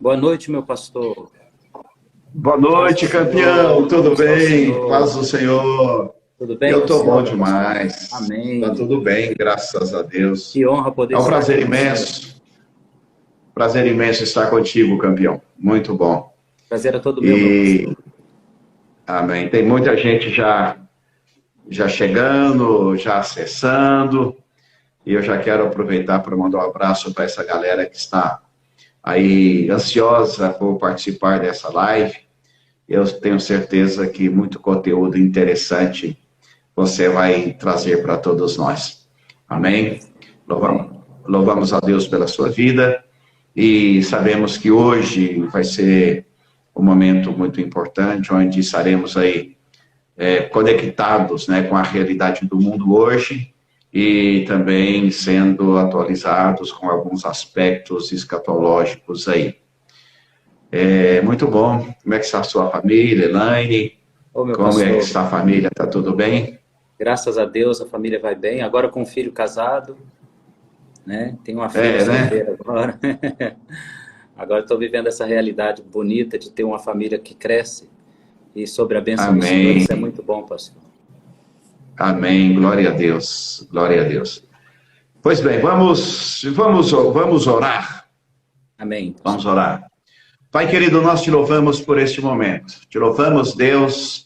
Boa noite, meu pastor. Boa noite, campeão. Tudo bem? Paz do Senhor. Tudo bem Eu com o estou senhor, bom meu pastor? demais. Está Amém. tudo bem, graças a Deus. Que honra poder É um estar aqui prazer com o senhor. imenso. Prazer imenso estar contigo, campeão. Muito bom. Prazer é todo meu E pastor. amém. Tem muita gente já chegando, já acessando. E eu já quero aproveitar para mandar um abraço para essa galera que está aí ansiosa por participar dessa live. Eu tenho certeza que muito conteúdo interessante você vai trazer para todos nós. Amém? Louvamos a Deus pela sua vida e sabemos que hoje vai ser um momento muito importante, onde estaremos aí conectados, né, com a realidade do mundo hoje e também sendo atualizados com alguns aspectos escatológicos aí. Muito bom. Como é que está a sua família, Elaine? Ô, meu Como é que pastor, está a família? Está tudo bem? graças a Deus a família vai bem. Agora com um filho casado, né? Tenho uma filha É, né? solteira agora. Agora estou vivendo essa realidade bonita de ter uma família que cresce. E sobre a bênção do Senhor, Amém. isso é muito bom, pastor. Amém. Glória a Deus. Glória a Deus. Pois bem, vamos orar. Amém, pastor. Vamos orar. Pai querido, nós te louvamos por este momento. Te louvamos, Deus,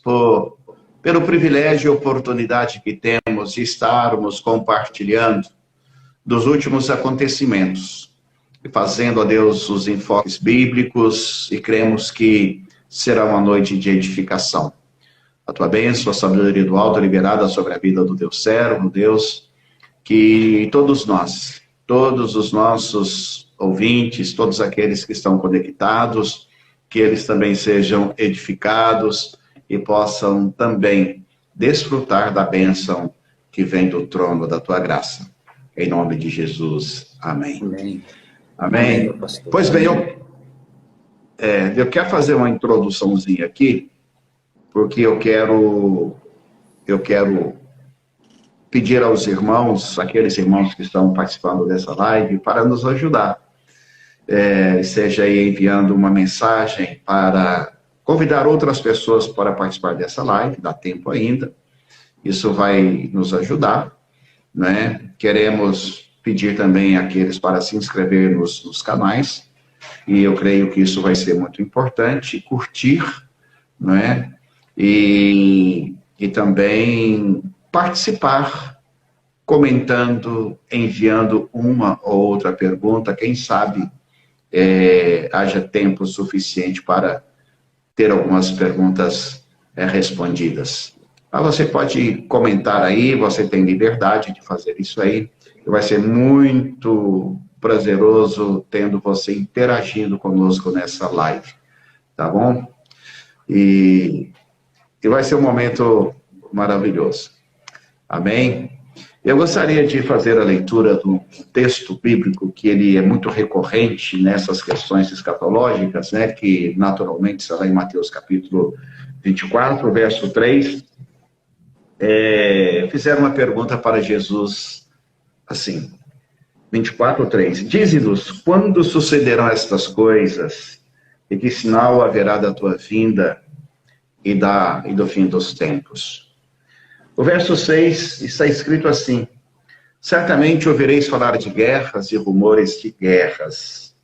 pelo privilégio e oportunidade que temos de estarmos compartilhando dos últimos acontecimentos e fazendo, a Deus, os enfoques bíblicos e cremos que será uma noite de edificação. A tua bênção, a sabedoria do alto liberada sobre a vida do teu servo, Deus, que todos nós, todos os nossos ouvintes, todos aqueles que estão conectados, que eles também sejam edificados e possam também desfrutar da bênção que vem do trono da tua graça. Em nome de Jesus. Amém. Amém. Amém. Meu pastor. Pois bem, eu quero fazer uma introduçãozinha aqui, porque eu quero pedir aos irmãos, aqueles irmãos que estão participando dessa live, para nos ajudar. Seja aí enviando uma mensagem para convidar outras pessoas para participar dessa live, dá tempo ainda. Isso vai nos ajudar, né? Queremos pedir também àqueles para se inscrever nos canais, e eu creio que isso vai ser muito importante, curtir, né? E também participar, comentando, enviando uma ou outra pergunta, quem sabe haja tempo suficiente para ter algumas perguntas respondidas. Mas você pode comentar aí, você tem liberdade de fazer isso aí, e vai ser muito prazeroso tendo você interagindo conosco nessa live, tá bom? E vai ser um momento maravilhoso. Amém? Eu gostaria de fazer a leitura do texto bíblico, que ele é muito recorrente nessas questões escatológicas, né, que naturalmente está lá em Mateus capítulo 24, verso 3. Fizeram uma pergunta para Jesus, assim, 24, 3. Dize-nos, quando sucederão estas coisas, e que sinal haverá da tua vinda e do fim dos tempos? O verso 6 está escrito assim: certamente ouvireis falar de guerras e rumores de guerras.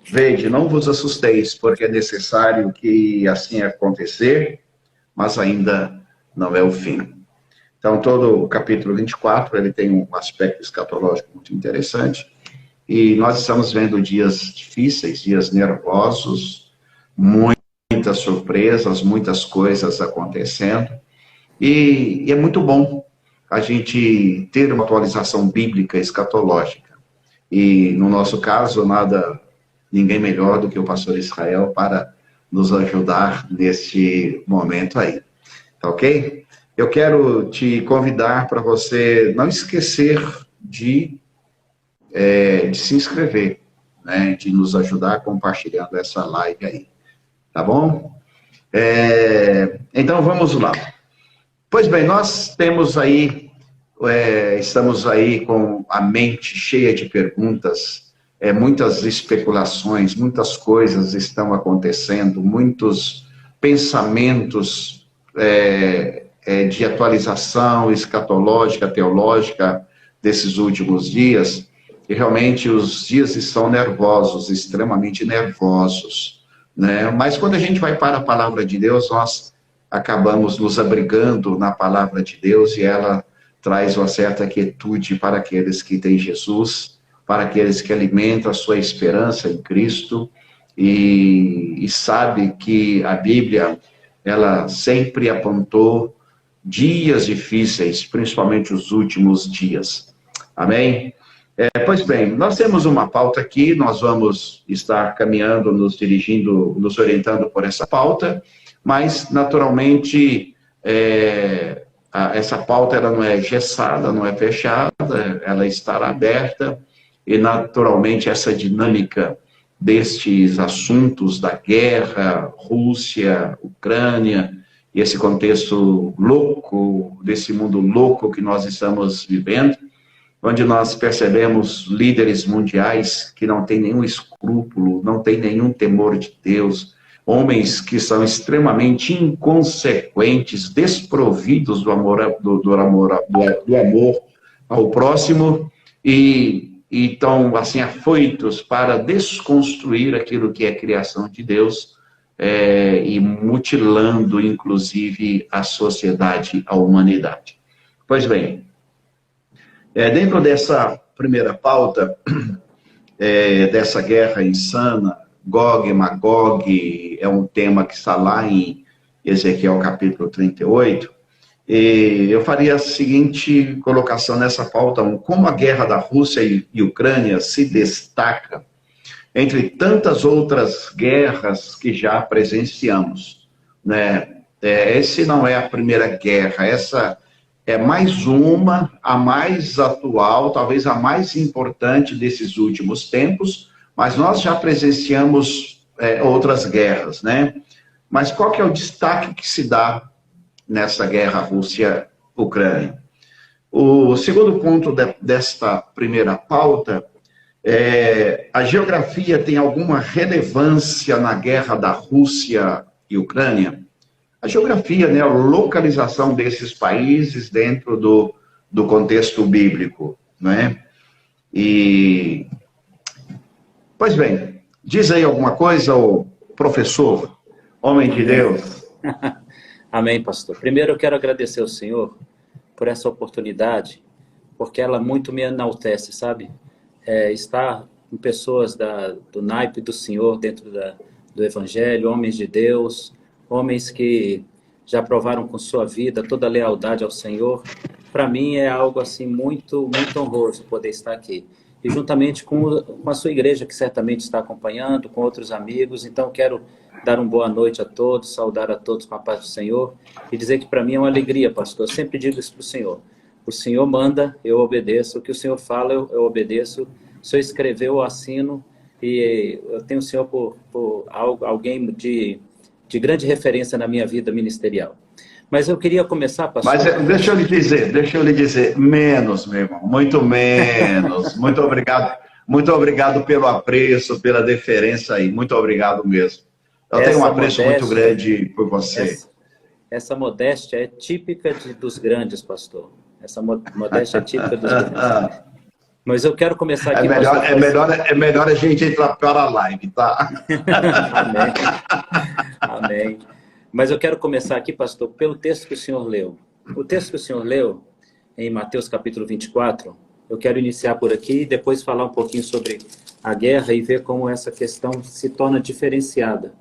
Vede, não vos assusteis, porque é necessário que assim acontecer, mas ainda não é o fim. Então, todo o capítulo 24, ele tem um aspecto escatológico muito interessante, e nós estamos vendo dias difíceis, dias nervosos, muitas surpresas, muitas coisas acontecendo, e é muito bom a gente ter uma atualização bíblica escatológica. E, no nosso caso, ninguém melhor do que o pastor Israel para nos ajudar neste momento aí. Tá ok? Eu quero te convidar para você não esquecer de se inscrever, né? De nos ajudar compartilhando essa live aí. Tá bom? Então, vamos lá. Pois bem, nós temos aí, estamos aí com a mente cheia de perguntas muitas especulações, muitas coisas estão acontecendo, muitos pensamentos de atualização escatológica, teológica desses últimos dias, e realmente os dias estão nervosos, extremamente nervosos, né? Mas quando a gente vai para a palavra de Deus, nós acabamos nos abrigando na palavra de Deus, e ela traz uma certa quietude para aqueles que têm Jesus, para aqueles que alimentam a sua esperança em Cristo, e sabe que a Bíblia, ela sempre apontou dias difíceis, principalmente os últimos dias. Amém? Pois bem, nós temos uma pauta aqui, nós vamos estar caminhando, nos dirigindo, nos orientando por essa pauta, mas, naturalmente, essa pauta ela não é engessada, não é fechada, ela estará aberta, e, naturalmente, essa dinâmica destes assuntos da guerra, Rússia, Ucrânia, e esse contexto louco, desse mundo louco que nós estamos vivendo, onde nós percebemos líderes mundiais que não têm nenhum escrúpulo, não têm nenhum temor de Deus, homens que são extremamente inconsequentes, desprovidos do amor ao próximo, e estão assim afoitos para desconstruir aquilo que é criação de Deus, e mutilando, inclusive, a sociedade, a humanidade. Pois bem, dentro dessa primeira pauta, dessa guerra insana, Gog e Magog, é um tema que está lá em Ezequiel capítulo 38, e eu faria a seguinte colocação nessa pauta: como a guerra da Rússia e Ucrânia se destaca entre tantas outras guerras que já presenciamos, né? Essa não é a primeira guerra, essa é mais uma, a mais atual, talvez a mais importante desses últimos tempos, mas nós já presenciamos outras guerras, né? Mas qual que é o destaque que se dá nessa guerra Rússia-Ucrânia? O segundo ponto desta primeira pauta a geografia tem alguma relevância na guerra da Rússia e Ucrânia? A geografia, né, a localização desses países dentro do contexto bíblico, né? E, pois bem, diz aí alguma coisa, o professor, homem de Deus. Amém, pastor. Primeiro eu quero agradecer ao Senhor por essa oportunidade, porque ela muito me enaltece, sabe? Estar com pessoas do naipe do Senhor dentro do Evangelho, homens de Deus, homens que já provaram com sua vida toda a lealdade ao Senhor. Para mim é algo assim muito, muito honroso poder estar aqui. E juntamente com a sua igreja, que certamente está acompanhando, com outros amigos. Então quero dar uma boa noite a todos, saudar a todos com a paz do Senhor e dizer que para mim é uma alegria, pastor. Eu sempre digo isso para o Senhor. O Senhor manda, eu obedeço. O que o Senhor fala, eu obedeço. O Senhor escreveu, eu assino. E eu tenho o Senhor por alguém de grande referência na minha vida ministerial. Mas eu queria começar, pastor... Mas deixa eu lhe dizer, menos, meu irmão, muito menos. Muito obrigado pelo apreço, pela deferência aí. Muito obrigado mesmo. Eu tenho um apreço muito grande por você. Essa modéstia é típica dos grandes, pastor. Essa modéstia é típica dos grandes. Mas eu quero começar aqui... É melhor a gente entrar para a live, tá? Amém. Amém. Mas eu quero começar aqui, pastor, pelo texto que o senhor leu. O texto que o senhor leu, em Mateus capítulo 24, eu quero iniciar por aqui e depois falar um pouquinho sobre a guerra e ver como essa questão se torna diferenciada.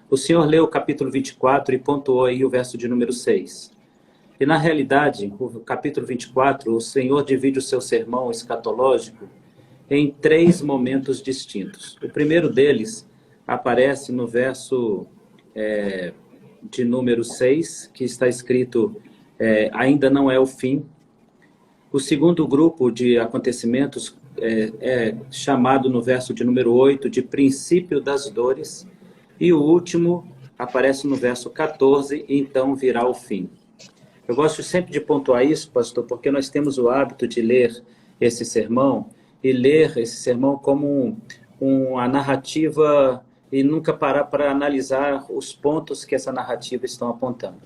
O senhor leu o capítulo 24 e pontuou aí o verso de número 6. E, na realidade, o capítulo 24, o Senhor divide o seu sermão escatológico em 3 momentos distintos. O primeiro deles aparece no verso de número 6, que está escrito, ainda não é o fim. O segundo grupo de acontecimentos é chamado no verso de número 8 de princípio das dores. E o último aparece no verso 14, e então virá o fim. Eu gosto sempre de pontuar isso, pastor, porque nós temos o hábito de ler esse sermão e ler esse sermão como uma narrativa e nunca parar para analisar os pontos que essa narrativa estão apontando.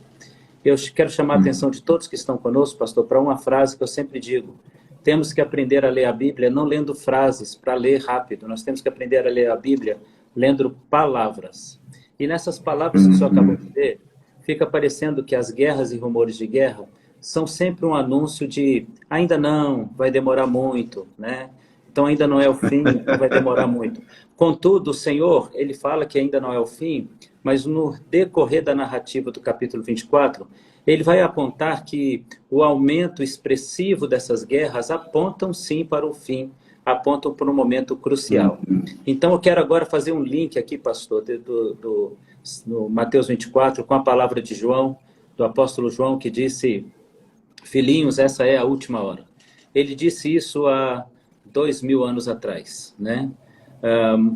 Eu quero chamar a atenção de todos que estão conosco, pastor, para uma frase que eu sempre digo. Temos que aprender a ler a Bíblia não lendo frases para ler rápido. Nós temos que aprender a ler a Bíblia lendo palavras. E nessas palavras que o senhor acabou de ler, fica parecendo que as guerras e rumores de guerra são sempre um anúncio de ainda não, vai demorar muito, né? Então ainda não é o fim, vai demorar muito. Contudo, o Senhor, ele fala que ainda não é o fim, mas no decorrer da narrativa do capítulo 24, ele vai apontar que o aumento expressivo dessas guerras apontam sim para o fim, apontam para um momento crucial. Então eu quero agora fazer um link aqui, pastor, no Mateus 24, com a palavra de João, do apóstolo João, que disse: filhinhos, essa é a última hora. Ele disse isso há 2000 anos atrás, né?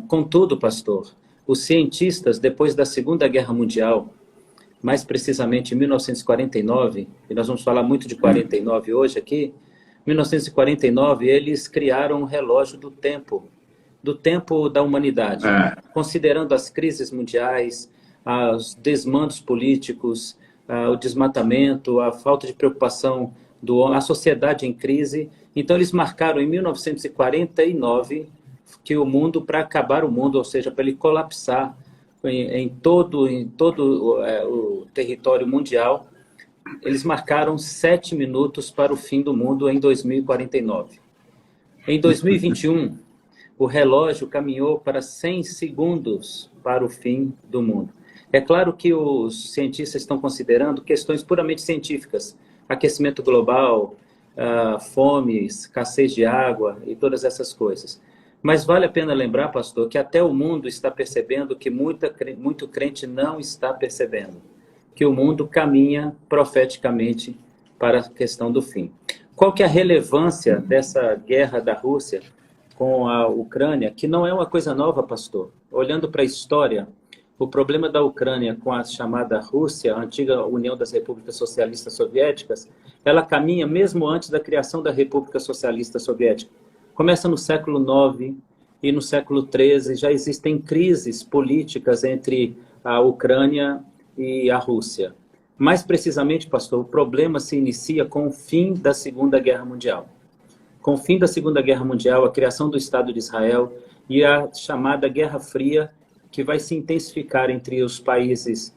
Contudo, pastor, os cientistas, depois da Segunda Guerra Mundial, mais precisamente em 1949, e nós vamos falar muito de 49 hoje aqui, 1949, eles criaram um relógio do tempo da humanidade, considerando as crises mundiais, os desmandos políticos, o desmatamento, a falta de preocupação do homem, a sociedade em crise. Então eles marcaram em 1949 que o mundo, para acabar o mundo, ou seja, para ele colapsar em todo o território mundial, eles marcaram 7 minutos para o fim do mundo em 2049. Em 2021, o relógio caminhou para 100 segundos para o fim do mundo. É claro que os cientistas estão considerando questões puramente científicas, aquecimento global, fome, escassez de água e todas essas coisas. Mas vale a pena lembrar, pastor, que até o mundo está percebendo que muito crente não está percebendo, que o mundo caminha profeticamente para a questão do fim. Qual que é a relevância dessa guerra da Rússia com a Ucrânia, que não é uma coisa nova, pastor? Olhando para a história, o problema da Ucrânia com a chamada Rússia, a antiga União das Repúblicas Socialistas Soviéticas, ela caminha mesmo antes da criação da República Socialista Soviética. Começa no século IX e no século XIII já existem crises políticas entre a Ucrânia e a Rússia. Mais precisamente, pastor, o problema se inicia com o fim da Segunda Guerra Mundial. Com o fim da Segunda Guerra Mundial, a criação do Estado de Israel e a chamada Guerra Fria, que vai se intensificar entre os países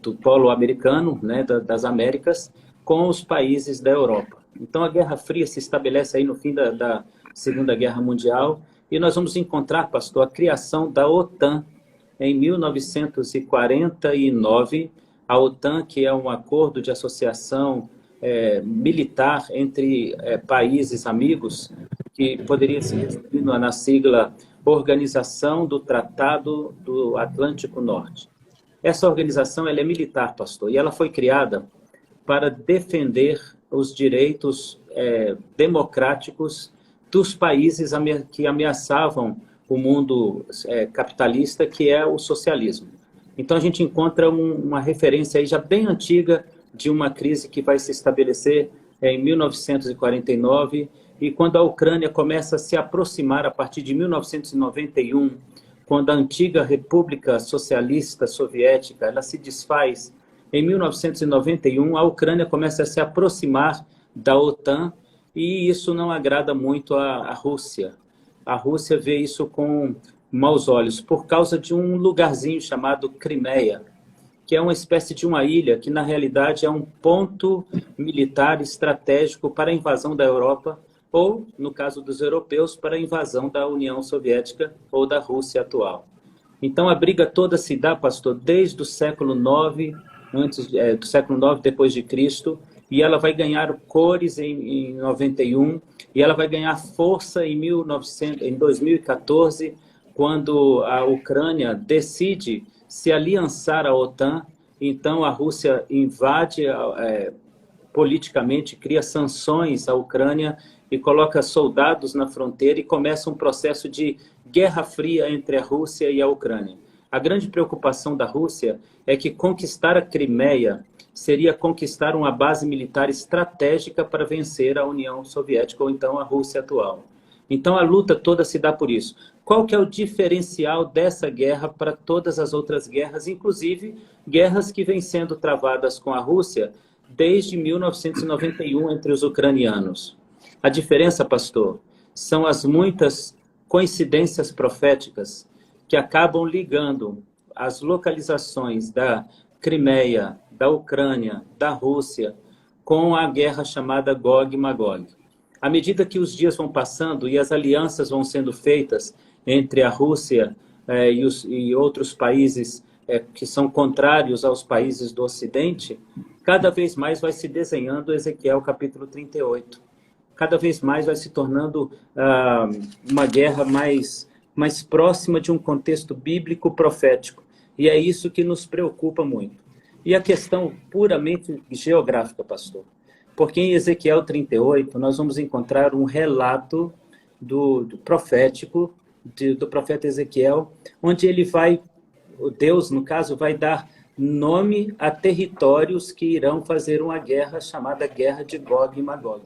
do polo americano, né, das Américas, com os países da Europa. Então a Guerra Fria se estabelece aí no fim da Segunda Guerra Mundial e nós vamos encontrar, pastor, a criação da OTAN em 1949. A OTAN, que é um acordo de associação militar entre países amigos, que poderia se resumir na sigla Organização do Tratado do Atlântico Norte. Essa organização ela é militar, pastor, e ela foi criada para defender os direitos democráticos dos países que ameaçavam o mundo capitalista, que é o socialismo. Então a gente encontra uma referência aí já bem antiga de uma crise que vai se estabelecer em 1949, e quando a Ucrânia começa a se aproximar a partir de 1991, quando a antiga República Socialista Soviética ela se desfaz. Em 1991, a Ucrânia começa a se aproximar da OTAN e isso não agrada muito à Rússia. A Rússia vê isso com maus olhos por causa de um lugarzinho chamado Crimeia, que é uma espécie de uma ilha que, na realidade, é um ponto militar estratégico para a invasão da Europa ou, no caso dos europeus, para a invasão da União Soviética ou da Rússia atual. Então, a briga toda se dá, pastor, desde o século IX, do século IX depois de Cristo, e ela vai ganhar cores em 91, e ela vai ganhar força em 2014, quando a Ucrânia decide se aliançar à OTAN. Então a Rússia invade politicamente, cria sanções à Ucrânia e coloca soldados na fronteira e começa um processo de guerra fria entre a Rússia e a Ucrânia. A grande preocupação da Rússia é que conquistar a Crimeia seria conquistar uma base militar estratégica para vencer a União Soviética, ou então a Rússia atual. Então a luta toda se dá por isso. Qual que é o diferencial dessa guerra para todas as outras guerras, inclusive guerras que vêm sendo travadas com a Rússia desde 1991 entre os ucranianos? A diferença, pastor, são as muitas coincidências proféticas que acabam ligando as localizações da Crimeia, da Ucrânia, da Rússia, com a guerra chamada Gog e Magog. À medida que os dias vão passando e as alianças vão sendo feitas entre a Rússia e outros países que são contrários aos países do Ocidente, cada vez mais vai se desenhando Ezequiel capítulo 38. Cada vez mais vai se tornando uma guerra mais próxima de um contexto bíblico profético. E é isso que nos preocupa muito. E a questão puramente geográfica, pastor. Porque em Ezequiel 38, nós vamos encontrar um relato do profético, do profeta Ezequiel, onde ele vai, Deus, no caso, vai dar nome a territórios que irão fazer uma guerra chamada Guerra de Gog e Magog.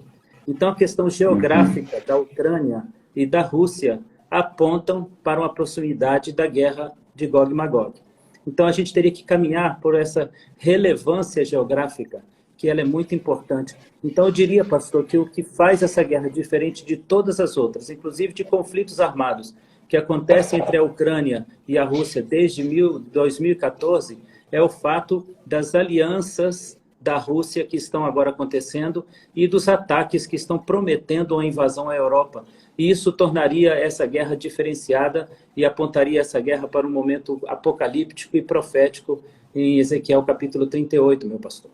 Então, a questão geográfica da Ucrânia e da Rússia apontam para uma proximidade da guerra de Gog e Magog. Então, a gente teria que caminhar por essa relevância geográfica, que ela é muito importante. Então, eu diria, pastor, que o que faz essa guerra diferente de todas as outras, inclusive de conflitos armados, que acontecem entre a Ucrânia e a Rússia desde 2014, é o fato das alianças da Rússia que estão agora acontecendo e dos ataques que estão prometendo uma invasão à Europa. E isso tornaria essa guerra diferenciada e apontaria essa guerra para um momento apocalíptico e profético em Ezequiel capítulo 38, meu pastor.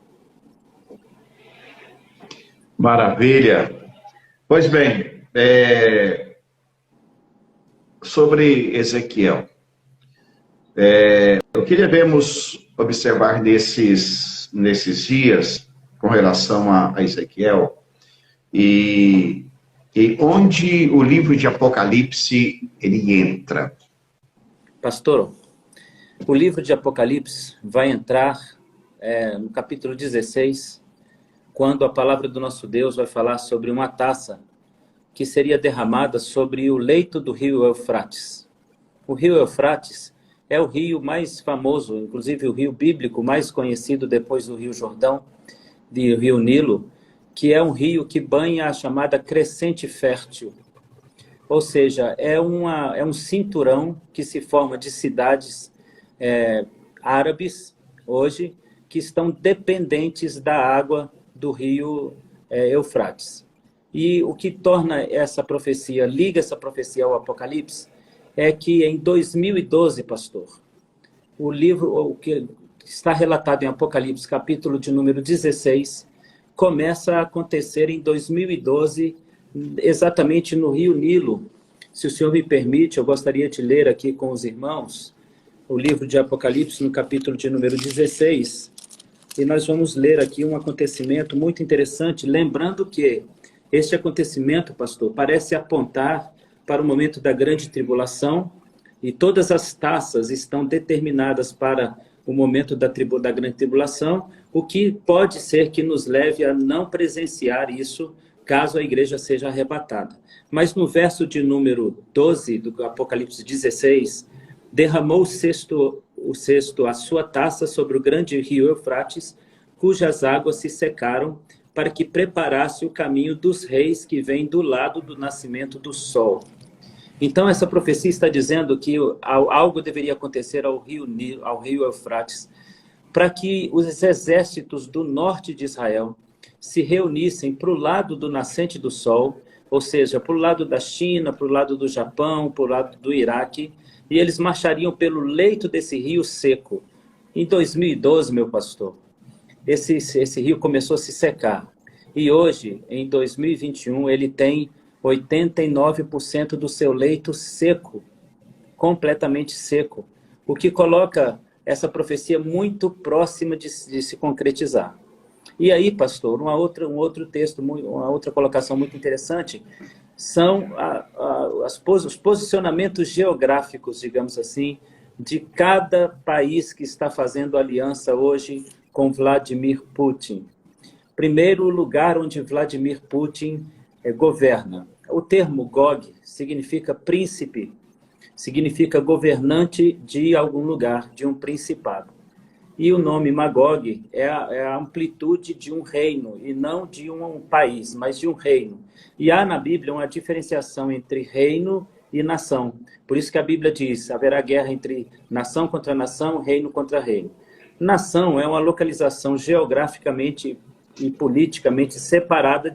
Maravilha. Pois bem, sobre Ezequiel, o que devemos observar nesses dias com relação a Ezequiel e onde o livro de Apocalipse ele entra? Pastor, o livro de Apocalipse vai entrar no capítulo 16, quando a palavra do nosso Deus vai falar sobre uma taça que seria derramada sobre o leito do rio Eufrates. O rio Eufrates é o rio mais famoso, inclusive o rio bíblico mais conhecido depois do rio Jordão, do rio Nilo, que é um rio que banha a chamada crescente fértil. Ou seja, é um cinturão que se forma de cidades árabes, hoje, que estão dependentes da água do rio Eufrates. E o que torna essa profecia, liga essa profecia ao Apocalipse, é que em 2012, pastor, o livro, o que está relatado em Apocalipse, capítulo de número 16, começa a acontecer em 2012, exatamente no rio Nilo. Se o senhor me permite, eu gostaria de ler aqui com os irmãos o livro de Apocalipse, no capítulo de número 16, e nós vamos ler aqui um acontecimento muito interessante, lembrando que este acontecimento, pastor, parece apontar para o momento da grande tribulação, e todas as taças estão determinadas para o momento da grande tribulação, o que pode ser que nos leve a não presenciar isso, caso a igreja seja arrebatada. Mas no verso de número 12 do Apocalipse 16, derramou o cesto a sua taça sobre o grande rio Eufrates, cujas águas se secaram, para que preparasse o caminho dos reis que vêm do lado do nascimento do sol. Então, essa profecia está dizendo que algo deveria acontecer ao rio Eufrates, para que os exércitos do norte de Israel se reunissem para o lado do nascente do sol, ou seja, para o lado da China, para o lado do Japão, para o lado do Iraque, e eles marchariam pelo leito desse rio seco. Em 2012, meu pastor, esse rio começou a se secar. E hoje, em 2021, ele tem 89% do seu leito seco, completamente seco, o que coloca essa profecia muito próxima de se concretizar. E aí, pastor, um outro texto, uma outra colocação muito interessante, são os posicionamentos geográficos, digamos assim, de cada país que está fazendo aliança hoje com Vladimir Putin. Primeiro lugar onde Vladimir Putin governa. O termo Gog significa príncipe, significa governante de algum lugar, de um principado. E o nome Magog é a amplitude de um reino, e não de um país, mas de um reino. E há na Bíblia uma diferenciação entre reino e nação. Por isso que a Bíblia diz, haverá guerra entre nação contra nação, reino contra reino. Nação é uma localização geograficamente e politicamente separada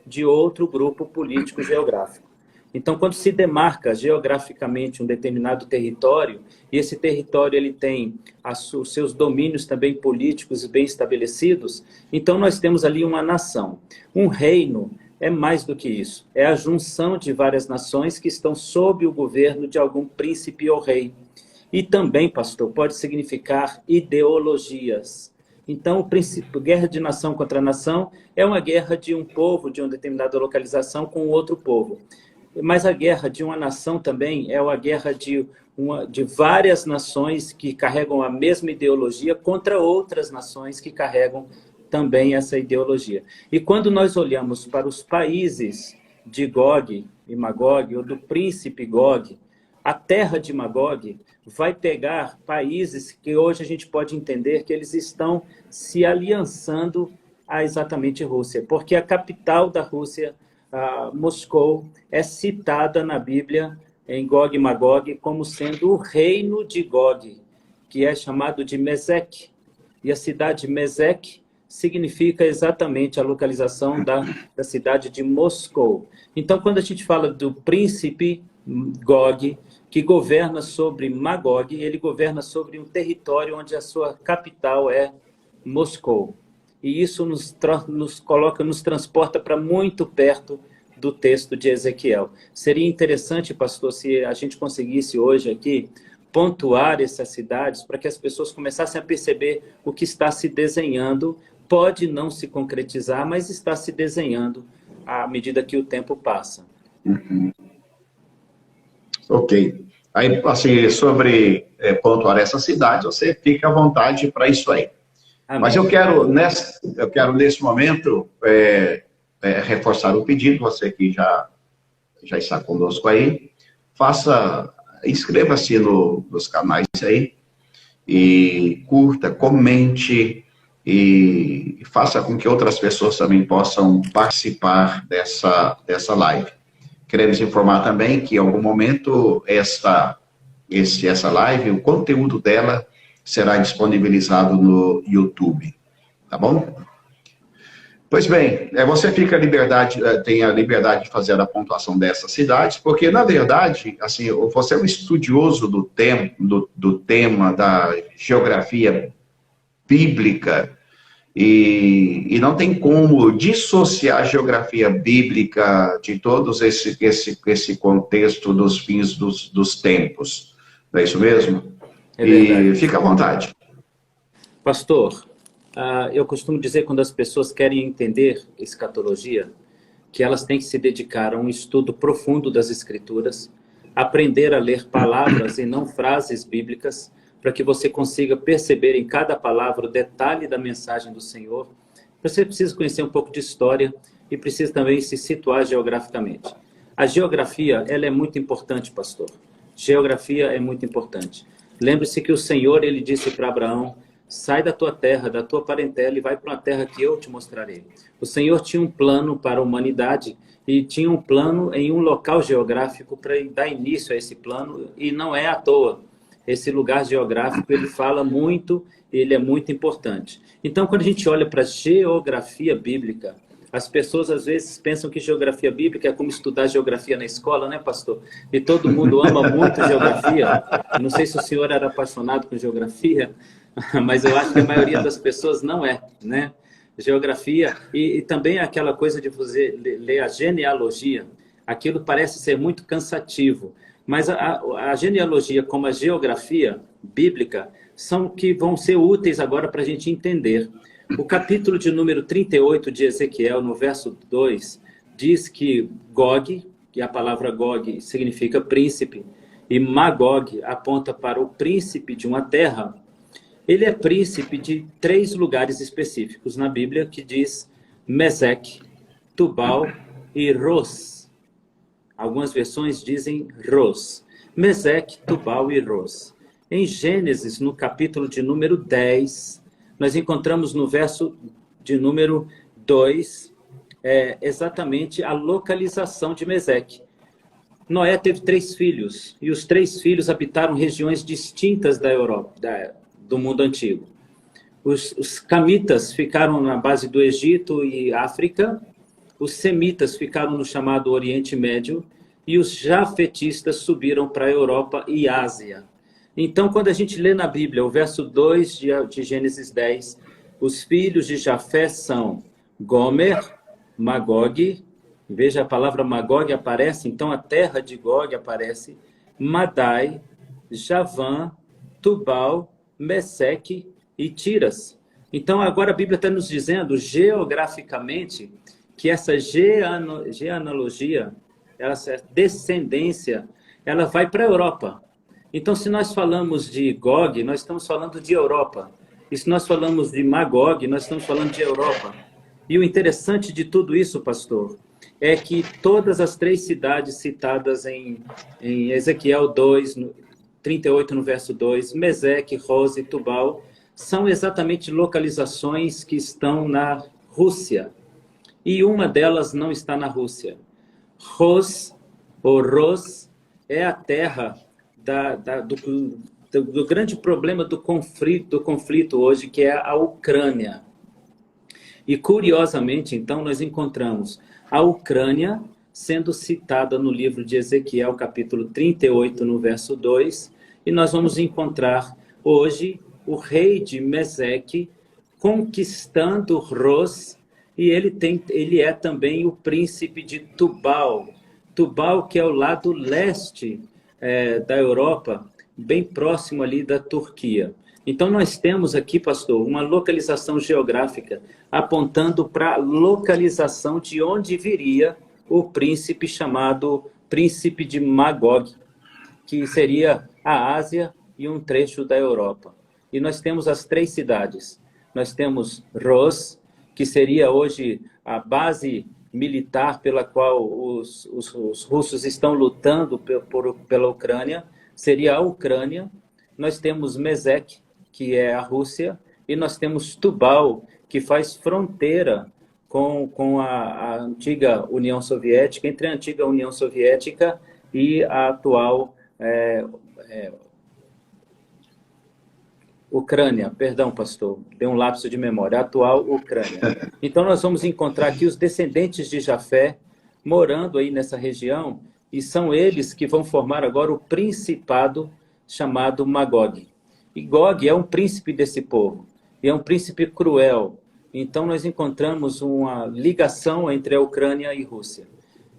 de outro grupo político geográfico. Então, quando se demarca geograficamente um determinado território, e esse território ele tem os seus domínios também políticos bem estabelecidos, então nós temos ali uma nação. Um reino é mais do que isso. É a junção de várias nações que estão sob o governo de algum príncipe ou rei. E também, pastor, pode significar ideologias. Então, o princípio, guerra de nação contra nação é uma guerra de um povo, de uma determinada localização com outro povo. Mas a guerra de uma nação também é uma guerra de várias nações que carregam a mesma ideologia contra outras nações que carregam também essa ideologia. E quando nós olhamos para os países de Gog e Magog, ou do príncipe Gog, a terra de Magog vai pegar países que hoje a gente pode entender que eles estão se aliançando a exatamente Rússia, porque a capital da Rússia, Moscou, é citada na Bíblia, em Gog e Magog, como sendo o reino de Gog, que é chamado de Mesec. E a cidade de Mesec significa exatamente a localização da cidade de Moscou. Então, quando a gente fala do príncipe Gog, que governa sobre Magog, ele governa sobre um território onde a sua capital é Moscou. E isso nos transporta para muito perto do texto de Ezequiel. Seria interessante, pastor, se a gente conseguisse hoje aqui pontuar essas cidades para que as pessoas começassem a perceber o que está se desenhando. Pode não se concretizar, mas está se desenhando à medida que o tempo passa. Ok. Aí, assim, sobre pontuar essas cidades, você fica à vontade para isso aí. Amém. Mas eu quero, nesse momento, reforçar o pedido, você que já está conosco aí, inscreva-se nos canais aí, e curta, comente, e faça com que outras pessoas também possam participar dessa live. Queremos informar também que, em algum momento, essa live, o conteúdo dela será disponibilizado no YouTube, tá bom? Pois bem, você tem a liberdade de fazer a pontuação dessas cidades, porque, na verdade, assim, você é um estudioso do tema da geografia bíblica, e não tem como dissociar a geografia bíblica de todos esse contexto dos fins dos tempos. Não é isso mesmo? É verdade. E fica à vontade. Pastor, eu costumo dizer, quando as pessoas querem entender escatologia, que elas têm que se dedicar a um estudo profundo das Escrituras, aprender a ler palavras e não frases bíblicas, para que você consiga perceber em cada palavra o detalhe da mensagem do Senhor. Você precisa conhecer um pouco de história e precisa também se situar geograficamente. A geografia, ela é muito importante, pastor. Geografia é muito importante. Lembre-se que o Senhor, ele disse para Abraão: sai da tua terra, da tua parentela e vai para uma terra que eu te mostrarei. O Senhor tinha um plano para a humanidade e tinha um plano em um local geográfico para dar início a esse plano, e não é à toa. Esse lugar geográfico, ele fala muito, ele é muito importante. Então, quando a gente olha para a geografia bíblica, as pessoas às vezes pensam que geografia bíblica é como estudar geografia na escola, né, pastor? E todo mundo ama muito geografia. Não sei se o senhor era apaixonado por geografia, mas eu acho que a maioria das pessoas não é, né? Geografia, e também aquela coisa de você ler a genealogia, aquilo parece ser muito cansativo. Mas a genealogia, como a geografia bíblica, são que vão ser úteis agora para a gente entender. O capítulo de número 38 de Ezequiel, no verso 2, diz que Gog, que a palavra Gog significa príncipe, e Magog aponta para o príncipe de uma terra, Ele é príncipe de 3 lugares específicos na Bíblia, que diz Meseque, Tubal e Ros. Algumas versões dizem Ros. Meseque, Tubal e Ros. Em Gênesis, no capítulo de número 10, nós encontramos no verso de número 2, exatamente a localização de Meseque. Noé teve 3 filhos, e os 3 filhos habitaram regiões distintas da Europa, do mundo antigo. Os camitas ficaram na base do Egito e África, os semitas ficaram no chamado Oriente Médio, e os jafetistas subiram para a Europa e Ásia. Então, quando a gente lê na Bíblia, o verso 2 de Gênesis 10, os filhos de Jafé são Gomer, Magog, veja a palavra Magog aparece, então a terra de Gog aparece, Madai, Javã, Tubal, Meseque e Tiras. Então agora a Bíblia está nos dizendo geograficamente que essa genealogia, essa descendência, ela vai para a Europa. Então se nós falamos de Gog, nós estamos falando de Europa. E se nós falamos de Magog, nós estamos falando de Europa. E o interessante de tudo isso, pastor, é que todas as 3 cidades citadas em Ezequiel 2, 38 no verso 2, Meseque, Ros e Tubal, são exatamente localizações que estão na Rússia. E uma delas não está na Rússia. Ros, é a terra do grande problema do conflito hoje, que é a Ucrânia. E, curiosamente, então, nós encontramos a Ucrânia sendo citada no livro de Ezequiel, capítulo 38, no verso 2, e nós vamos encontrar hoje o rei de Meseque conquistando Ros, e ele é também o príncipe de Tubal. Tubal, que é o lado leste da Europa, bem próximo ali da Turquia. Então nós temos aqui, pastor, uma localização geográfica apontando para a localização de onde viria o príncipe chamado príncipe de Magog, que seria a Ásia e um trecho da Europa. E nós temos as 3 cidades. Nós temos Ros, que seria hoje a base militar pela qual os russos estão lutando pela Ucrânia, seria a Ucrânia. Nós temos Meseque, que é a Rússia, e nós temos Tubal, que faz fronteira com a antiga União Soviética, entre a antiga União Soviética e a atual Ucrânia. Perdão, pastor, deu um lapso de memória. A atual Ucrânia. Então nós vamos encontrar aqui os descendentes de Jafé morando aí nessa região, e são eles que vão formar agora o principado chamado Magog. E Gog é um príncipe desse povo, e é um príncipe cruel. Então nós encontramos uma ligação entre a Ucrânia e Rússia.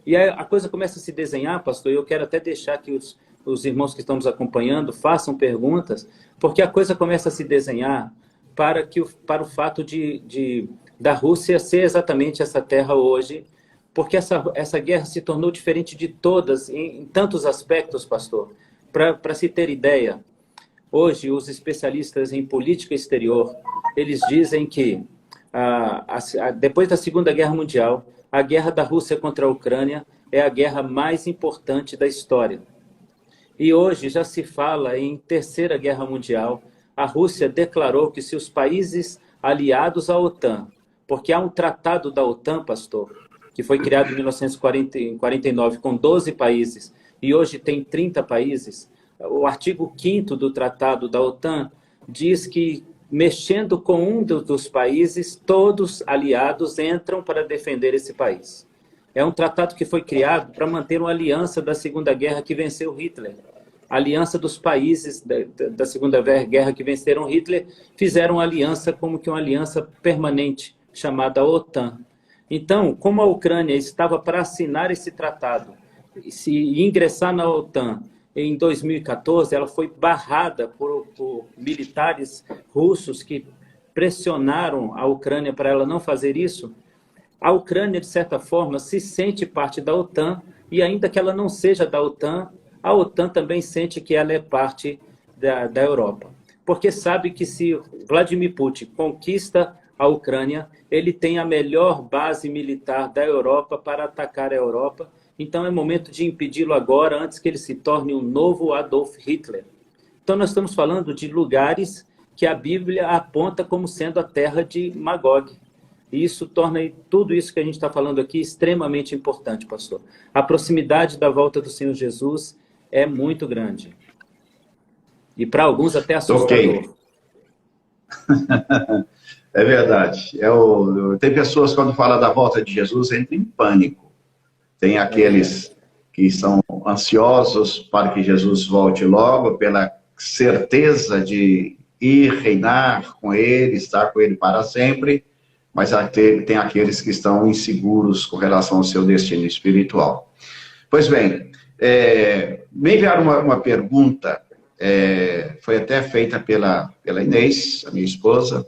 E aí a coisa começa a se desenhar, pastor, e eu quero até deixar que os irmãos que estão nos acompanhando façam perguntas, porque a coisa começa a se desenhar para o fato da Rússia ser exatamente essa terra hoje, porque essa guerra se tornou diferente de todas, em tantos aspectos, pastor. Para se ter ideia, hoje os especialistas em política exterior, eles dizem que depois da Segunda Guerra Mundial, a guerra da Rússia contra a Ucrânia é a guerra mais importante da história. E hoje já se fala em Terceira Guerra Mundial. A Rússia declarou que se os países aliados à OTAN, porque há um tratado da OTAN, pastor, que foi criado em 1949 com 12 países, e hoje tem 30 países, o artigo 5º do tratado da OTAN diz que, mexendo com um dos países, todos aliados entram para defender esse país. É um tratado que foi criado para manter uma aliança da Segunda Guerra que venceu Hitler. A aliança dos países da Segunda Guerra que venceram Hitler fizeram uma aliança como que uma aliança permanente, chamada OTAN. Então, como a Ucrânia estava para assinar esse tratado e ingressar na OTAN em 2014, ela foi barrada por militares russos que pressionaram a Ucrânia para ela não fazer isso. A Ucrânia, de certa forma, se sente parte da OTAN, e ainda que ela não seja da OTAN, a OTAN também sente que ela é parte da Europa. porque sabe que se Vladimir Putin conquista a Ucrânia, ele tem a melhor base militar da Europa para atacar a Europa. Então é momento de impedi-lo agora, antes que ele se torne um novo Adolf Hitler. Então nós estamos falando de lugares que a Bíblia aponta como sendo a terra de Magog. E isso torna tudo isso que a gente está falando aqui extremamente importante, pastor. A proximidade da volta do Senhor Jesus é muito grande. E para alguns até assustador. Ok. É verdade. Tem pessoas, quando falam da volta de Jesus, entram em pânico. Tem aqueles que são ansiosos para que Jesus volte logo, pela certeza de ir reinar com ele, estar com ele para sempre, mas tem aqueles que estão inseguros com relação ao seu destino espiritual. Pois bem, me enviaram uma pergunta, foi até feita pela Inês, a minha esposa,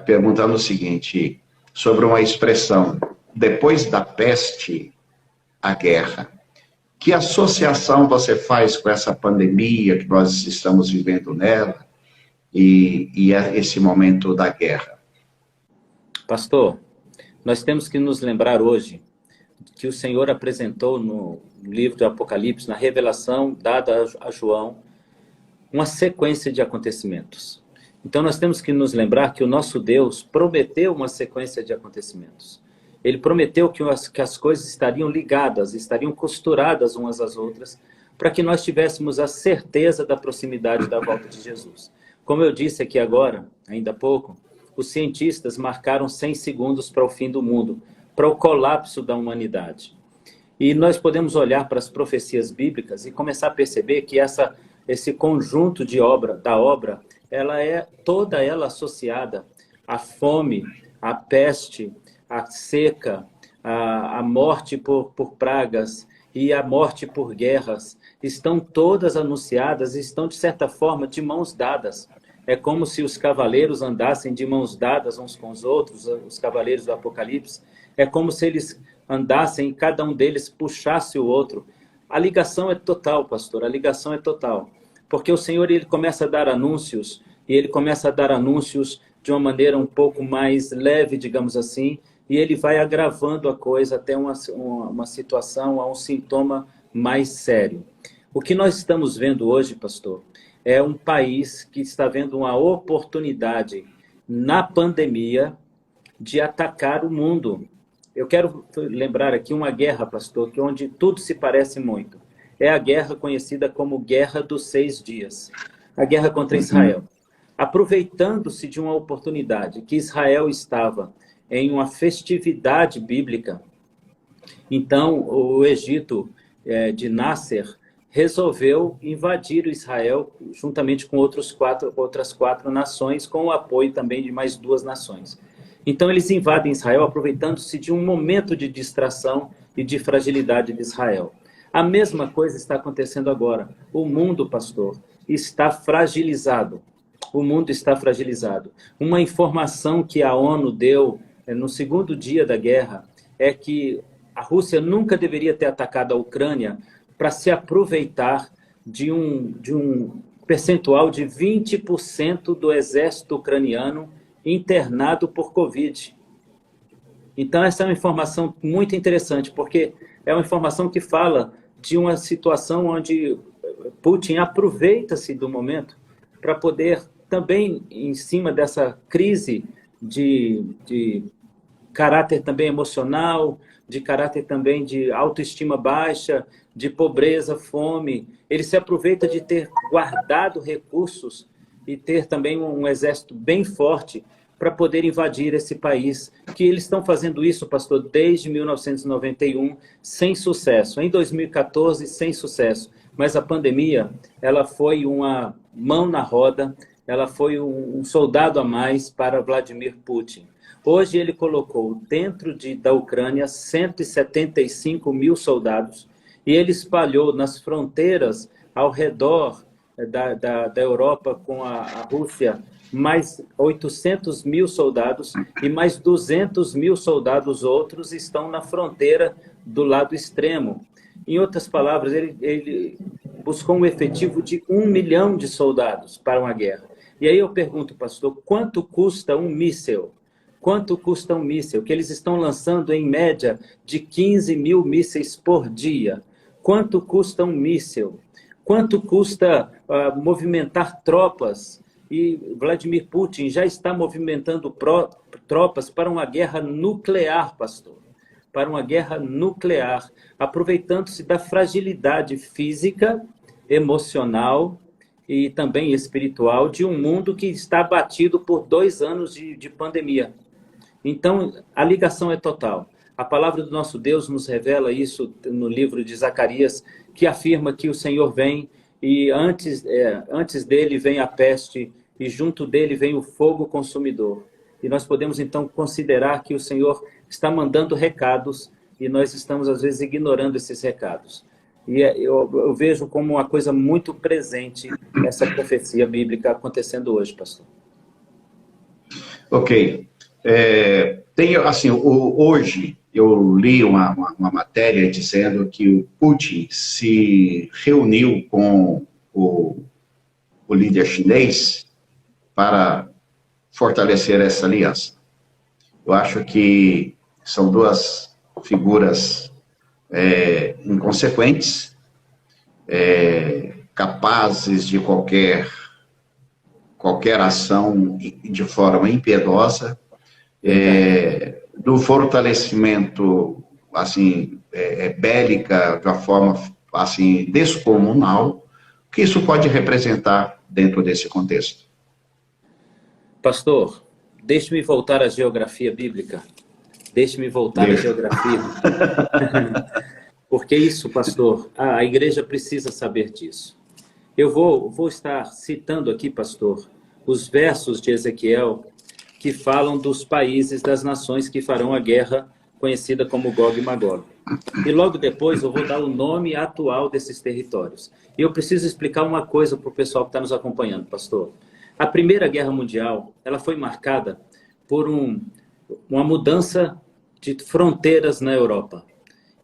perguntando o seguinte, sobre uma expressão, depois da peste, a guerra. Que associação você faz com essa pandemia que nós estamos vivendo nela e esse momento da guerra? Pastor, nós temos que nos lembrar hoje que o Senhor apresentou no livro do Apocalipse, na revelação dada a João, uma sequência de acontecimentos. Então nós temos que nos lembrar que o nosso Deus prometeu uma sequência de acontecimentos. Ele prometeu que as coisas estariam ligadas, estariam costuradas umas às outras, para que nós tivéssemos a certeza da proximidade da volta de Jesus. Como eu disse aqui agora, ainda há pouco, os cientistas marcaram 100 segundos para o fim do mundo, para o colapso da humanidade. E nós podemos olhar para as profecias bíblicas e começar a perceber que esse conjunto da obra, ela é toda ela associada à fome, à peste, à seca, à morte por pragas e à morte por guerras. Estão todas anunciadas e estão, de certa forma, de mãos dadas. É como se os cavaleiros andassem de mãos dadas uns com os outros, os cavaleiros do Apocalipse. É como se eles andassem e cada um deles puxasse o outro. A ligação é total, pastor, a ligação é total. Porque o Senhor, ele começa a dar anúncios, e ele começa a dar anúncios de uma maneira um pouco mais leve, digamos assim, e ele vai agravando a coisa até uma situação, a um sintoma mais sério. O que nós estamos vendo hoje, pastor, é um país que está vendo uma oportunidade na pandemia de atacar o mundo. Eu quero lembrar aqui uma guerra, pastor, que onde tudo se parece muito. É a guerra conhecida como Guerra dos 6 Dias. A guerra contra Israel. Aproveitando-se de uma oportunidade que Israel estava em uma festividade bíblica, então o Egito de Nasser resolveu invadir o Israel juntamente com outras 4 nações, com o apoio também de mais 2 nações. Então eles invadem Israel aproveitando-se de um momento de distração e de fragilidade de Israel. A mesma coisa está acontecendo agora. O mundo, pastor, está fragilizado. O mundo está fragilizado. Uma informação que a ONU deu no 2º dia da guerra é que a Rússia nunca deveria ter atacado a Ucrânia para se aproveitar de um percentual de 20% do exército ucraniano internado por Covid. Então essa é uma informação muito interessante, porque é uma informação que fala de uma situação onde Putin aproveita-se do momento para poder também, em cima dessa crise de caráter também emocional, de caráter também de autoestima baixa, de pobreza, fome, ele se aproveita de ter guardado recursos e ter também um exército bem forte para poder invadir esse país, que eles estão fazendo isso, pastor, desde 1991, sem sucesso. Em 2014, sem sucesso. Mas a pandemia, ela foi uma mão na roda, ela foi um soldado a mais para Vladimir Putin. Hoje ele colocou dentro da Ucrânia 175 mil soldados e ele espalhou nas fronteiras ao redor da Europa com a Rússia mais 800 mil soldados e mais 200 mil soldados outros estão na fronteira do lado extremo. Em outras palavras, ele buscou um efetivo de 1 milhão de soldados para uma guerra. E aí eu pergunto, pastor, quanto custa um míssil? Quanto custa um míssil? Que eles estão lançando, em média, de 15 mil mísseis por dia. Quanto custa um míssil? Quanto custa movimentar tropas? E Vladimir Putin já está movimentando tropas para uma guerra nuclear, pastor. Para uma guerra nuclear, aproveitando-se da fragilidade física, emocional e também espiritual de um mundo que está abatido por 2 anos de pandemia. Então, a ligação é total. A palavra do nosso Deus nos revela isso no livro de Zacarias, que afirma que o Senhor vem e antes dele vem a peste e junto dele vem o fogo consumidor. E nós podemos, então, considerar que o Senhor está mandando recados e nós estamos, às vezes, ignorando esses recados. E eu vejo como uma coisa muito presente essa profecia bíblica acontecendo hoje, pastor. Ok. Hoje eu li uma matéria dizendo que o Putin se reuniu com o líder chinês para fortalecer essa aliança. Eu acho que são 2 figuras inconsequentes, capazes de qualquer ação de forma impiedosa, do fortalecimento assim, bélica de uma forma assim, descomunal, o que isso pode representar dentro desse contexto? Pastor, deixe-me voltar à geografia bíblica. Deixe-me voltar à geografia. Porque isso, pastor, a igreja precisa saber disso. Eu vou estar citando aqui, pastor, os versos de Ezequiel que falam dos países, das nações que farão a guerra conhecida como Gog e Magog. E logo depois eu vou dar o nome atual desses territórios. E eu preciso explicar uma coisa para o pessoal que está nos acompanhando, pastor. A Primeira Guerra Mundial, ela foi marcada por uma mudança de fronteiras na Europa.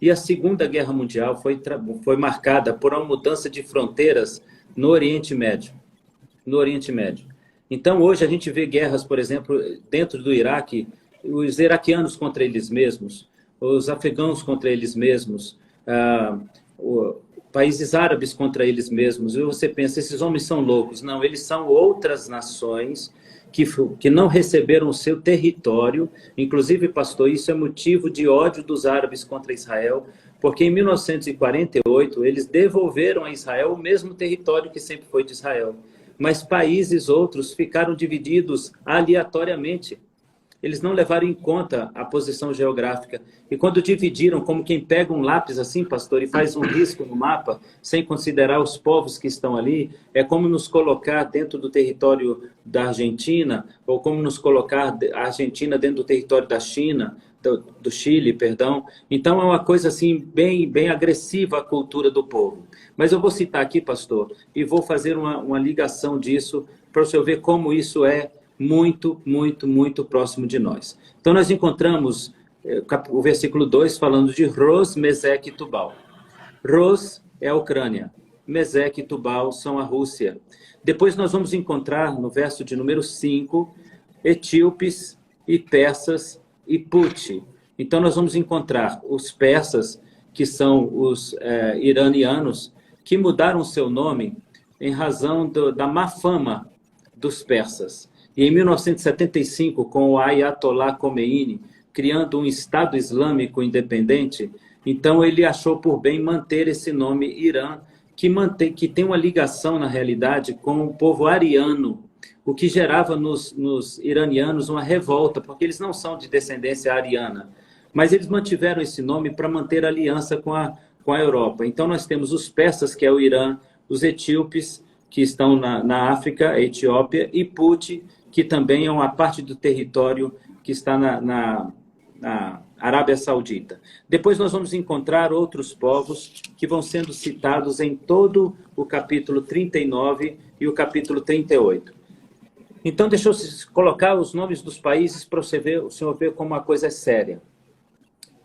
E a Segunda Guerra Mundial foi marcada por uma mudança de fronteiras no Oriente Médio. No Oriente Médio. Então, hoje a gente vê guerras, por exemplo, dentro do Iraque, os iraquianos contra eles mesmos, os afegãos contra eles mesmos, países árabes contra eles mesmos. E você pensa, esses homens são loucos. Não, eles são outras nações que não receberam o seu território. Inclusive, pastor, isso é motivo de ódio dos árabes contra Israel, porque em 1948 eles devolveram a Israel o mesmo território que sempre foi de Israel. Mas países outros ficaram divididos aleatoriamente. Eles não levaram em conta a posição geográfica. E quando dividiram, como quem pega um lápis assim, pastor, e faz um risco no mapa, sem considerar os povos que estão ali, é como nos colocar dentro do território da Argentina, ou como nos colocar a Argentina dentro do território da China, do Chile, perdão. Então é uma coisa assim, bem agressiva a cultura do povo. Mas eu vou citar aqui, pastor, e vou fazer uma ligação disso, para o senhor ver como isso é muito, muito, muito próximo de nós. Então, nós encontramos o versículo 2 falando de Ros, Meseque e Tubal. Ros é a Ucrânia, Meseque e Tubal são a Rússia. Depois nós vamos encontrar, no verso de número 5, etíopes e persas e Puti. Então, nós vamos encontrar os persas, que são os iranianos, que mudaram seu nome em razão da má fama dos persas. E em 1975, com o Ayatollah Khomeini criando um Estado Islâmico independente, então ele achou por bem manter esse nome Irã, que tem uma ligação, na realidade, com o povo ariano, o que gerava nos iranianos uma revolta, porque eles não são de descendência ariana. Mas eles mantiveram esse nome para manter aliança com a Europa. Então nós temos os persas, que é o Irã, os etíopes, que estão na África, a Etiópia, e Puti, que também é uma parte do território que está na Arábia Saudita. Depois nós vamos encontrar outros povos que vão sendo citados em todo o capítulo 39 e o capítulo 38. Então, deixa eu colocar os nomes dos países para o senhor ver como a coisa é séria.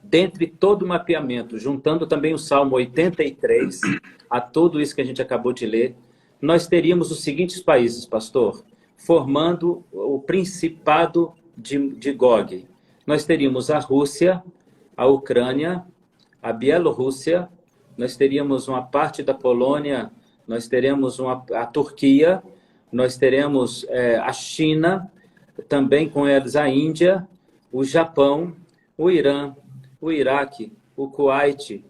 dentre todo o mapeamento, juntando também o Salmo 83, a tudo isso que a gente acabou de ler, nós teríamos os seguintes países, pastor, formando o Principado de Gog. Nós teríamos a Rússia, a Ucrânia, a Bielorrússia, nós teríamos uma parte da Polônia, nós teremos a Turquia, nós teremos a China, também com eles a Índia, o Japão, o Irã, o Iraque, o Kuwait,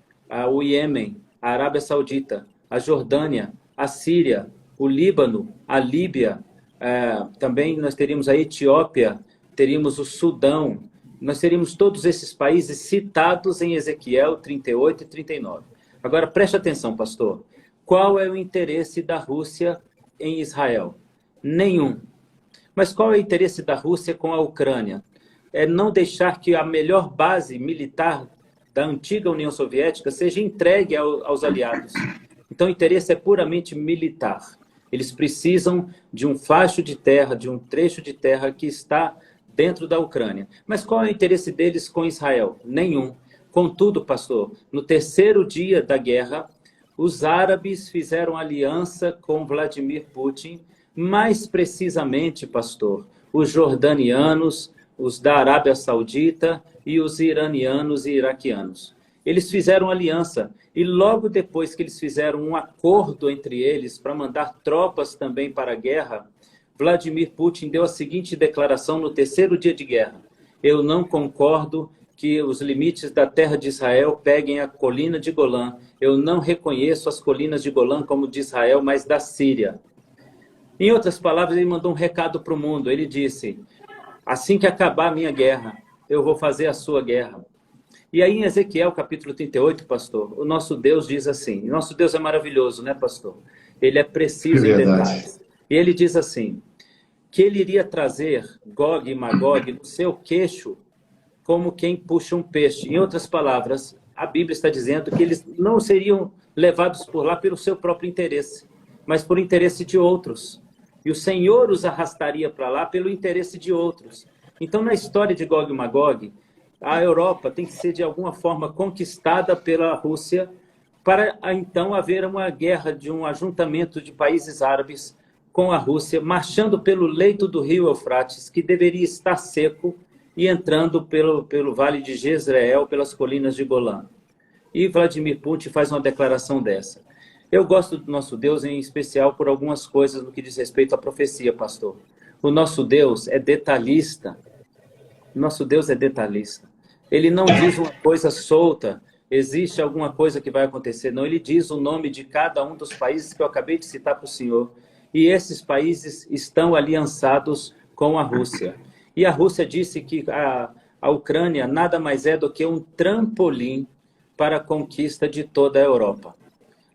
o Iêmen, a Arábia Saudita, a Jordânia, a Síria, o Líbano, a Líbia, também nós teríamos a Etiópia, teríamos o Sudão, nós teríamos todos esses países citados em Ezequiel 38 e 39. Agora, preste atenção, pastor. Qual é o interesse da Rússia em Israel? Nenhum. Mas qual é o interesse da Rússia com a Ucrânia? É não deixar que a melhor base militar da antiga União Soviética seja entregue aos aliados. Então, o interesse é puramente militar. Eles precisam de um facho de terra, de um trecho de terra que está dentro da Ucrânia. Mas qual é o interesse deles com Israel? Nenhum. Contudo, pastor, no terceiro dia da guerra, os árabes fizeram aliança com Vladimir Putin, mais precisamente, pastor, os jordanianos, os da Arábia Saudita e os iranianos e iraquianos. Eles fizeram aliança e logo depois que eles fizeram um acordo entre eles para mandar tropas também para a guerra, Vladimir Putin deu a seguinte declaração no terceiro dia de guerra: eu não concordo que os limites da terra de Israel peguem a colina de Golã. Eu não reconheço as colinas de Golã como de Israel, mas da Síria. Em outras palavras, ele mandou um recado para o mundo. Ele disse: assim que acabar a minha guerra, eu vou fazer a sua guerra. E aí em Ezequiel, capítulo 38, pastor, o nosso Deus diz assim, nosso Deus é maravilhoso, né, pastor? Ele é preciso em detalhes. E ele diz assim, que ele iria trazer Gog e Magog no seu queixo como quem puxa um peixe. Em outras palavras, a Bíblia está dizendo que eles não seriam levados por lá pelo seu próprio interesse, mas por interesse de outros. E o Senhor os arrastaria para lá pelo interesse de outros. Então, na história de Gog e Magog, a Europa tem que ser, de alguma forma, conquistada pela Rússia para, então, haver uma guerra de um ajuntamento de países árabes com a Rússia, marchando pelo leito do rio Eufrates, que deveria estar seco, e entrando pelo vale de Jezreel, pelas colinas de Golã. E Vladimir Putin faz uma declaração dessa. Eu gosto do nosso Deus, em especial, por algumas coisas no que diz respeito à profecia, pastor. O nosso Deus é detalhista. Nosso Deus é detalhista. Ele não diz uma coisa solta, existe alguma coisa que vai acontecer. Não, ele diz o nome de cada um dos países que eu acabei de citar para o senhor. E esses países estão aliançados com a Rússia. E a Rússia disse que a Ucrânia nada mais é do que um trampolim para a conquista de toda a Europa.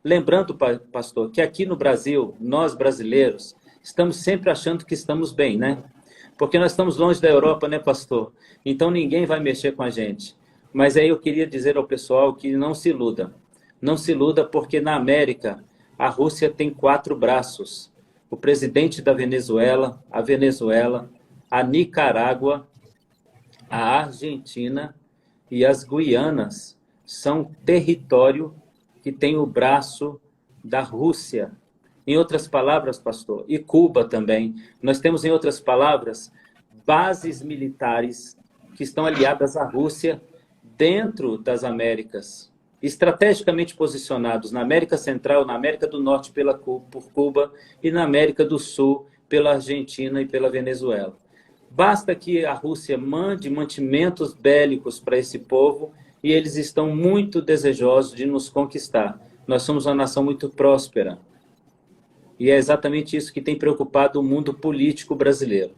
Lembrando, pastor, que aqui no Brasil, nós brasileiros, estamos sempre achando que estamos bem, né? Porque nós estamos longe da Europa, né, pastor? Então ninguém vai mexer com a gente. Mas aí eu queria dizer ao pessoal que não se iluda. Não se iluda porque na América a Rússia tem 4 braços. O presidente da Venezuela, a Nicarágua, a Argentina e as Guianas são território que tem o braço da Rússia. Em outras palavras, pastor, e Cuba também, nós temos, em outras palavras, bases militares que estão aliadas à Rússia dentro das Américas, estrategicamente posicionados na América Central, na América do Norte por Cuba e na América do Sul pela Argentina e pela Venezuela. Basta que a Rússia mande mantimentos bélicos para esse povo e eles estão muito desejosos de nos conquistar. Nós somos uma nação muito próspera. E é exatamente isso que tem preocupado o mundo político brasileiro.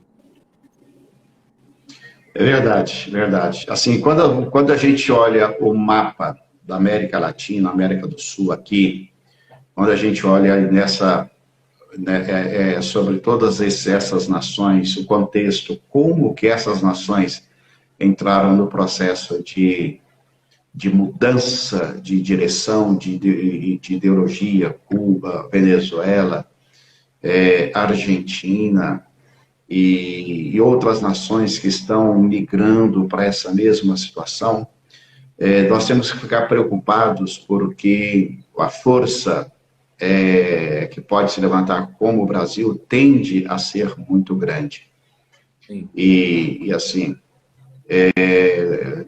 É verdade, verdade. Assim, quando a gente olha o mapa da América Latina, América do Sul aqui, quando a gente olha nessa, sobre todas essas nações, o contexto, como que essas nações entraram no processo de mudança de direção, de ideologia, Cuba, Venezuela, Argentina e outras nações que estão migrando para essa mesma situação, Nós temos que ficar preocupados porque a força que pode se levantar como o Brasil tende a ser muito grande. Sim. E assim,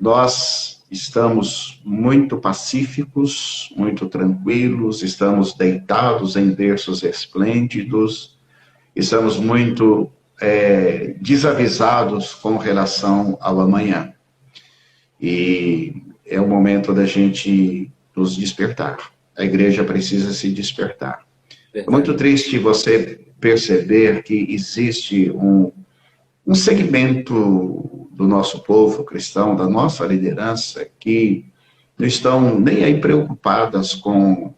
nós estamos muito pacíficos, muito tranquilos, estamos deitados em berços esplêndidos, estamos muito desavisados com relação ao amanhã. E é o momento da gente nos despertar. A igreja precisa se despertar. Verdade. É muito triste você perceber que existe um segmento do nosso povo cristão, da nossa liderança, que não estão nem aí preocupadas com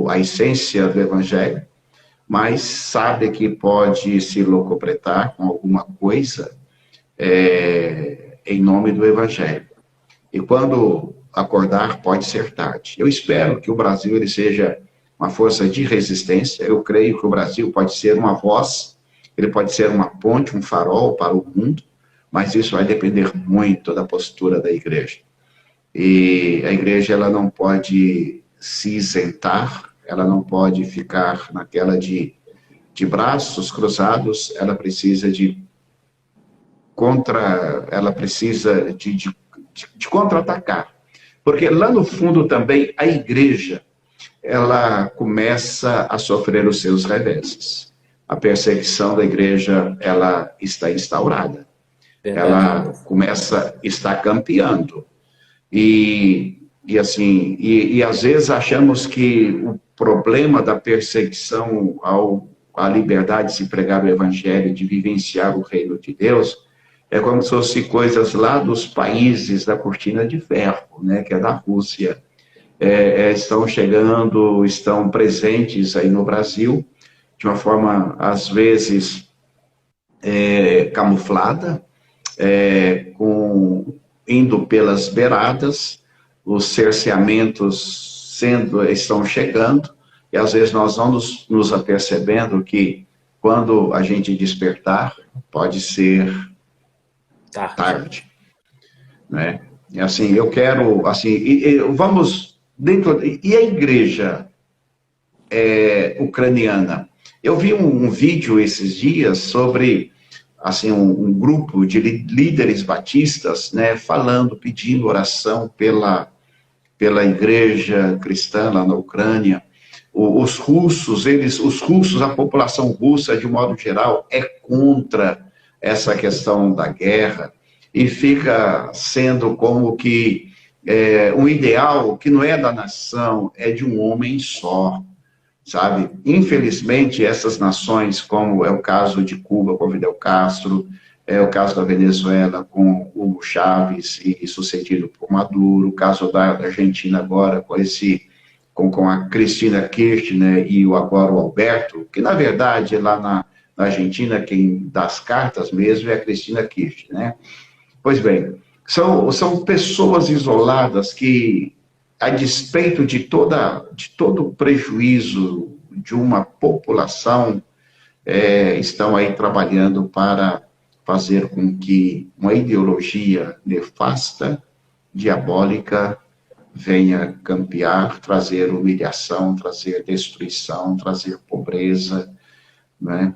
a essência do evangelho, mas sabe que pode se locupletar com alguma coisa em nome do evangelho. E quando acordar, pode ser tarde. Eu espero que o Brasil ele seja uma força de resistência. Eu creio que o Brasil pode ser uma voz, ele pode ser uma ponte, um farol para o mundo, mas isso vai depender muito da postura da igreja. E a igreja ela não pode se isentar, ela não pode ficar naquela de braços cruzados, ela precisa de contra-atacar. Porque lá no fundo também a igreja, ela começa a sofrer os seus reveses. A perseguição da igreja, ela está instaurada. Verdade. Ela está campeando. E às vezes achamos que o problema da perseguição à liberdade de se pregar o evangelho, de vivenciar o reino de Deus, é como se fosse coisas lá dos países da cortina de ferro, né, que é da Rússia. Estão chegando, estão presentes aí no Brasil, de uma forma, às vezes, camuflada, indo pelas beiradas, os cerceamentos estão chegando, e às vezes nós não nos apercebendo que, quando a gente despertar, pode ser tarde, né? E assim, eu quero, assim, vamos dentro, e a igreja ucraniana? Eu vi um vídeo esses dias sobre, assim, um grupo de líderes batistas, né, pedindo oração pela igreja cristã lá na Ucrânia. Os russos, a população russa, de modo geral, é contra essa questão da guerra, e fica sendo como que um ideal que não é da nação, é de um homem só, sabe? Infelizmente, essas nações, como é o caso de Cuba com Fidel Castro, é o caso da Venezuela com Hugo Chávez e sucedido por Maduro, o caso da Argentina agora com a Cristina Kirchner e agora o Alberto, que na verdade lá na Argentina quem dá as cartas mesmo é a Cristina Kirchner, né? Pois bem, são pessoas isoladas que, a despeito de todo o prejuízo de uma população, estão aí trabalhando para fazer com que uma ideologia nefasta, diabólica, venha campear, trazer humilhação, trazer destruição, trazer pobreza, né?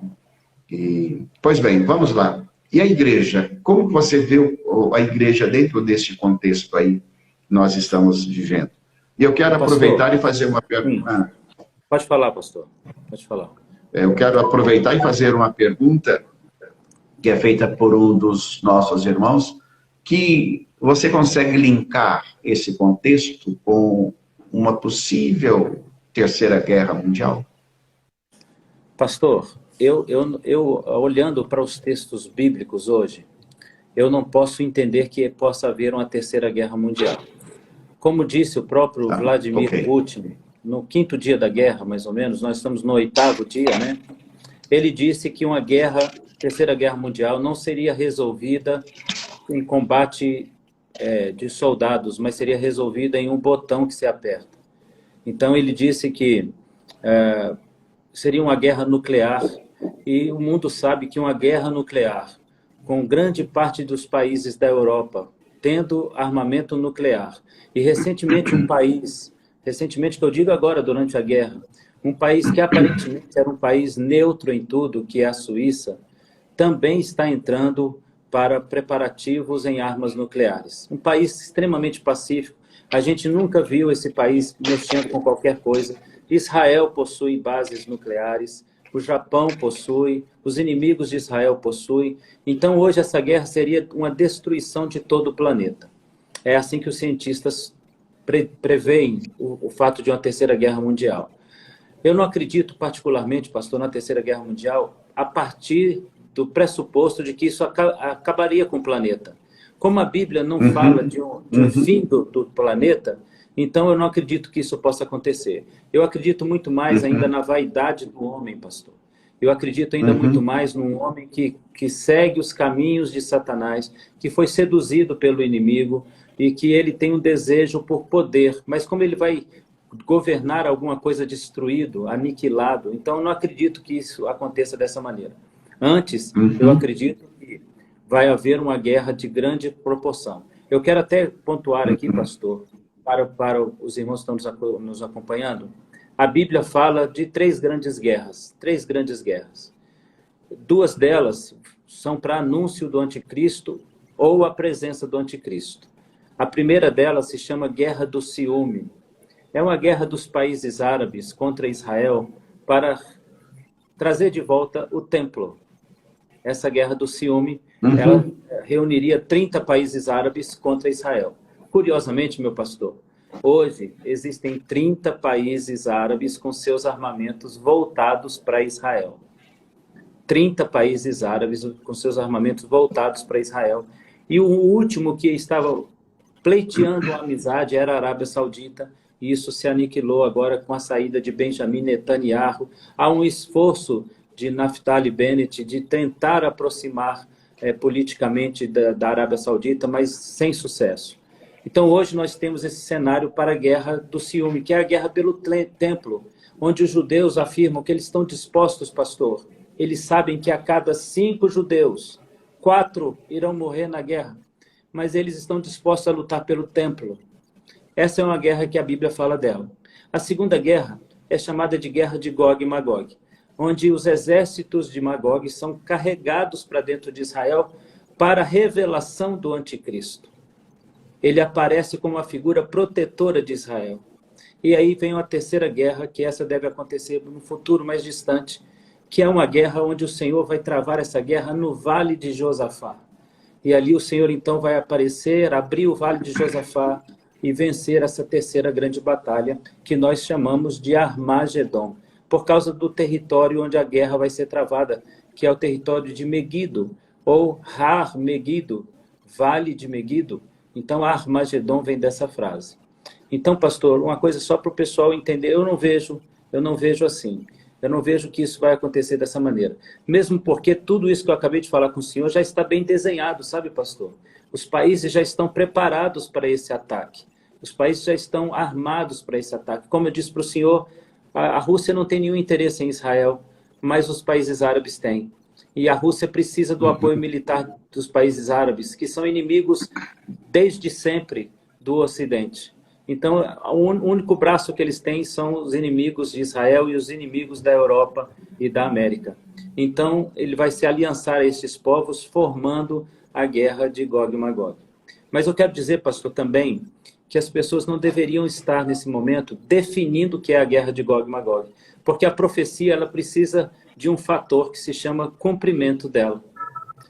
Pois bem, vamos lá. E a igreja? Como que você vê a igreja dentro deste contexto aí que nós estamos vivendo? E eu quero aproveitar e fazer uma pergunta. Pode falar, pastor. Pode falar. Eu quero aproveitar e fazer uma pergunta que é feita por um dos nossos irmãos, que você consegue linkar esse contexto com uma possível terceira guerra mundial? Pastor, eu olhando para os textos bíblicos hoje, eu não posso entender que possa haver uma terceira guerra mundial. Como disse o próprio Vladimir Putin, no 5º dia da guerra, mais ou menos, nós estamos no 8º dia, né? Ele disse que uma terceira guerra mundial não seria resolvida em combate de soldados, mas seria resolvida em um botão que se aperta. Então ele disse que seria uma guerra nuclear, e o mundo sabe que uma guerra nuclear, com grande parte dos países da Europa tendo armamento nuclear. E recentemente recentemente que eu digo agora, durante a guerra, um país que aparentemente era um país neutro em tudo, que é a Suíça, também está entrando para preparativos em armas nucleares. Um país extremamente pacífico. A gente nunca viu esse país mexendo com qualquer coisa. Israel possui bases nucleares, o Japão possui, os inimigos de Israel possuem. Então, hoje, essa guerra seria uma destruição de todo o planeta. É assim que os cientistas preveem o fato de uma terceira guerra mundial. Eu não acredito particularmente, pastor, na terceira guerra mundial a partir do pressuposto de que isso acabaria com o planeta. Como a Bíblia não fala de um fim do planeta, então eu não acredito que isso possa acontecer. Eu acredito muito mais ainda na vaidade do homem, pastor. Eu acredito ainda muito mais num homem que segue os caminhos de Satanás, que foi seduzido pelo inimigo e que ele tem um desejo por poder. Mas como ele vai governar alguma coisa destruído, aniquilado, então eu não acredito que isso aconteça dessa maneira. Antes, eu acredito que vai haver uma guerra de grande proporção. Eu quero até pontuar aqui, pastor, para os irmãos que estão nos acompanhando, a Bíblia fala de três grandes guerras. Duas delas são para anúncio do anticristo ou a presença do anticristo. A primeira delas se chama Guerra do Ciúme. É uma guerra dos países árabes contra Israel para trazer de volta o templo. Essa guerra do ciúme, ela reuniria 30 países árabes contra Israel. Curiosamente, meu pastor, hoje existem 30 países árabes com seus armamentos voltados para Israel. 30 países árabes com seus armamentos voltados para Israel. E o último que estava pleiteando a amizade era a Arábia Saudita, e isso se aniquilou agora com a saída de Benjamin Netanyahu. Há um esforço de Naftali Bennett de tentar aproximar politicamente da Arábia Saudita, mas sem sucesso. Então, hoje nós temos esse cenário para a guerra do ciúme, que é a guerra pelo templo, onde os judeus afirmam que eles estão dispostos, pastor. Eles sabem que a cada 5 judeus, 4 irão morrer na guerra, mas eles estão dispostos a lutar pelo templo. Essa é uma guerra que a Bíblia fala dela. A segunda guerra é chamada de guerra de Gog e Magog, onde os exércitos de Magog são carregados para dentro de Israel para a revelação do anticristo. Ele aparece como uma figura protetora de Israel. E aí vem uma terceira guerra, que essa deve acontecer no futuro mais distante, que é uma guerra onde o Senhor vai travar essa guerra no Vale de Josafá. E ali o Senhor então vai aparecer, abrir o Vale de Josafá e vencer essa terceira grande batalha, que nós chamamos de Armagedon, por causa do território onde a guerra vai ser travada, que é o território de Megido, ou Har Megido, Vale de Megido. Então, Armagedon vem dessa frase. Então, pastor, uma coisa só para o pessoal entender, eu não vejo assim. Eu não vejo que isso vai acontecer dessa maneira. Mesmo porque tudo isso que eu acabei de falar com o senhor já está bem desenhado, sabe, pastor? Os países já estão preparados para esse ataque. Os países já estão armados para esse ataque. Como eu disse para o senhor, a Rússia não tem nenhum interesse em Israel, mas os países árabes têm. E a Rússia precisa do apoio militar dos países árabes, que são inimigos desde sempre do Ocidente. Então, o único braço que eles têm são os inimigos de Israel e os inimigos da Europa e da América. Então, ele vai se aliançar a esses povos, formando a guerra de Gog e Magog. Mas eu quero dizer, pastor, também que as pessoas não deveriam estar, nesse momento, definindo o que é a guerra de Gog e Magog. Porque a profecia ela precisa de um fator que se chama cumprimento dela.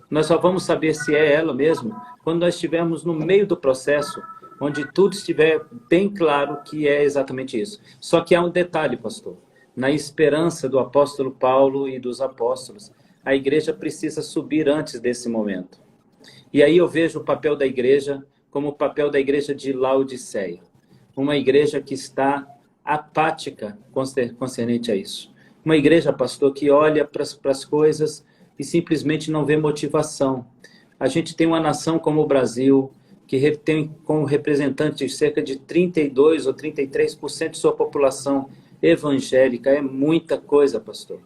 Nós só vamos saber se é ela mesmo quando nós estivermos no meio do processo, onde tudo estiver bem claro que é exatamente isso. Só que há um detalhe, pastor. Na esperança do apóstolo Paulo e dos apóstolos, a igreja precisa subir antes desse momento. E aí eu vejo o papel da igreja como o papel da igreja de Laodiceia. Uma igreja que está apática concernente a isso. Uma igreja, pastor, que olha para as coisas e simplesmente não vê motivação. A gente tem uma nação como o Brasil, que tem como representante cerca de 32% ou 33% de sua população evangélica. É muita coisa, pastor.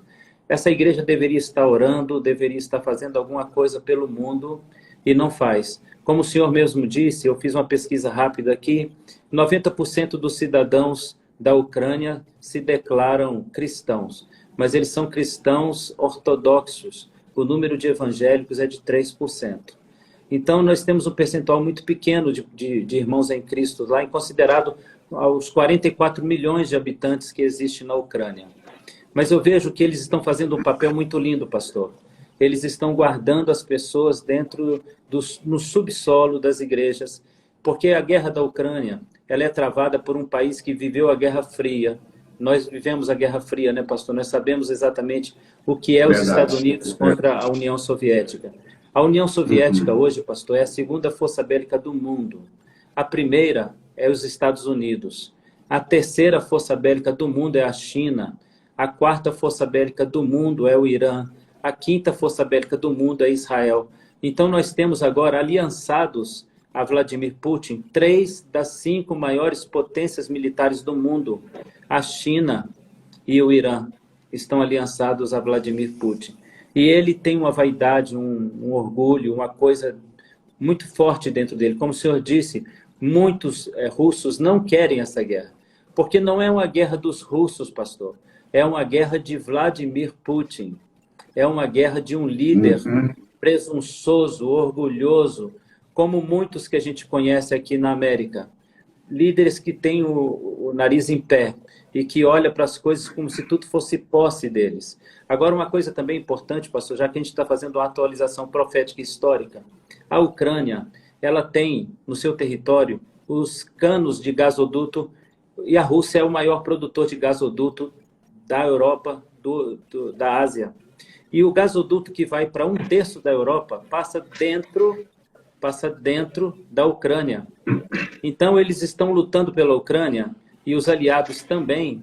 Essa igreja deveria estar orando, deveria estar fazendo alguma coisa pelo mundo e não faz. Como o senhor mesmo disse, eu fiz uma pesquisa rápida aqui, 90% dos cidadãos da Ucrânia se declaram cristãos, mas eles são cristãos ortodoxos. O número de evangélicos é de 3%. Então, nós temos um percentual muito pequeno de irmãos em Cristo lá, considerado aos 44 milhões de habitantes que existem na Ucrânia. Mas eu vejo que eles estão fazendo um papel muito lindo, pastor. Eles estão guardando as pessoas no subsolo das igrejas, porque a guerra da Ucrânia, ela é travada por um país que viveu a Guerra Fria. Nós vivemos a Guerra Fria, né, pastor? Nós sabemos exatamente o que é os Estados Unidos contra a União Soviética. A União Soviética hoje, pastor, é a segunda força bélica do mundo. A primeira é os Estados Unidos. A terceira força bélica do mundo é a China. A quarta força bélica do mundo é o Irã. A quinta força bélica do mundo é Israel. Então, nós temos agora aliançados a Vladimir Putin 3 das 5 maiores potências militares do mundo. A China e o Irã estão aliançados a Vladimir Putin. E ele tem uma vaidade, um orgulho, uma coisa muito forte dentro dele. Como o senhor disse, muitos russos não querem essa guerra. Porque não é uma guerra dos russos, pastor. É uma guerra de Vladimir Putin. É uma guerra de um líder presunçoso, orgulhoso, como muitos que a gente conhece aqui na América. Líderes que têm o nariz em pé e que olham para as coisas como se tudo fosse posse deles. Agora, uma coisa também importante, pastor, já que a gente está fazendo uma atualização profética histórica, a Ucrânia, ela tem no seu território os canos de gasoduto, e a Rússia é o maior produtor de gasoduto da Europa, da Ásia. E o gasoduto que vai para 1/3 da Europa passa dentro da Ucrânia. Então, eles estão lutando pela Ucrânia, e os aliados também,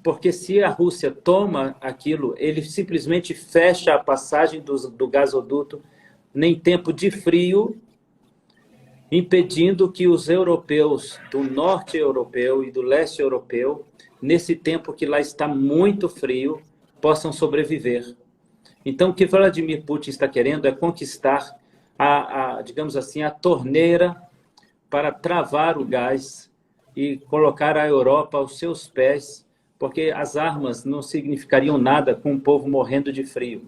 porque se a Rússia toma aquilo, ele simplesmente fecha a passagem do gasoduto em tempo de frio, impedindo que os europeus, do norte europeu e do leste europeu, nesse tempo que lá está muito frio, possam sobreviver. Então, o que Vladimir Putin está querendo é conquistar digamos assim, a torneira para travar o gás e colocar a Europa aos seus pés, porque as armas não significariam nada com o povo morrendo de frio.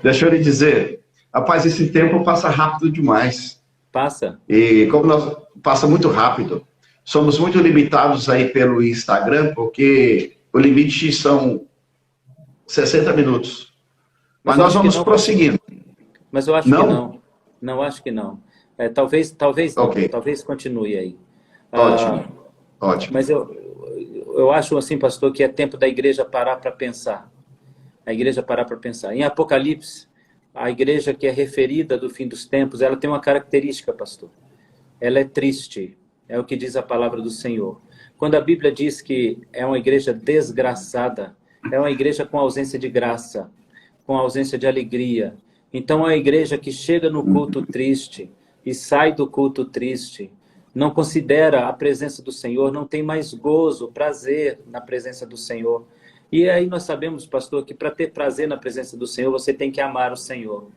Deixa eu lhe dizer, rapaz, esse tempo passa rápido demais. Passa. E como passa muito rápido. Somos muito limitados aí pelo Instagram, porque o limite são 60 minutos. Mas nós vamos prosseguindo. Mas eu acho que não. Não, acho que não. Talvez não. Okay. Talvez continue aí. Ótimo. Mas eu acho assim, pastor, que é tempo da igreja parar para pensar. A igreja parar para pensar. Em Apocalipse, a igreja que é referida do fim dos tempos, ela tem uma característica, pastor. Ela é triste. É o que diz a palavra do Senhor. Quando a Bíblia diz que é uma igreja desgraçada, é uma igreja com ausência de graça, com ausência de alegria. Então, é uma igreja que chega no culto triste e sai do culto triste, não considera a presença do Senhor, não tem mais gozo, prazer na presença do Senhor. E aí nós sabemos, pastor, que para ter prazer na presença do Senhor, você tem que amar o Senhor.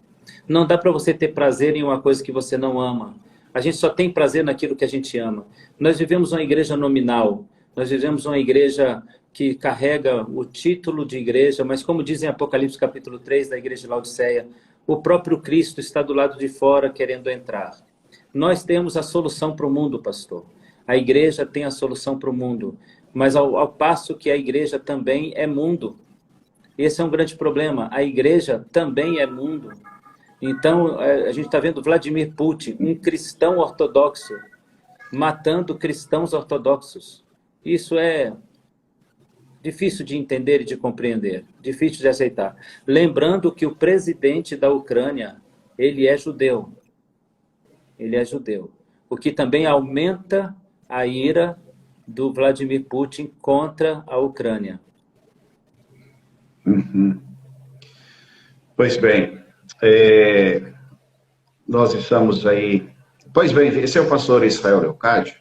Não dá para você ter prazer em uma coisa que você não ama. A gente só tem prazer naquilo que a gente ama. Nós vivemos uma igreja nominal, nós vivemos uma igreja que carrega o título de igreja, mas como diz em Apocalipse capítulo 3 da igreja de Laodiceia, o próprio Cristo está do lado de fora querendo entrar. Nós temos a solução para o mundo, pastor. A igreja tem a solução para o mundo, mas ao passo que a igreja também é mundo. Esse é um grande problema. A igreja também é mundo. Então, a gente está vendo Vladimir Putin, um cristão ortodoxo, matando cristãos ortodoxos. Isso é difícil de entender e de compreender, difícil de aceitar. Lembrando que o presidente da Ucrânia, ele é judeu. Ele é judeu. O que também aumenta a ira do Vladimir Putin contra a Ucrânia. Pois bem, nós estamos aí... Pois bem, esse é o pastor Israel Leocádio,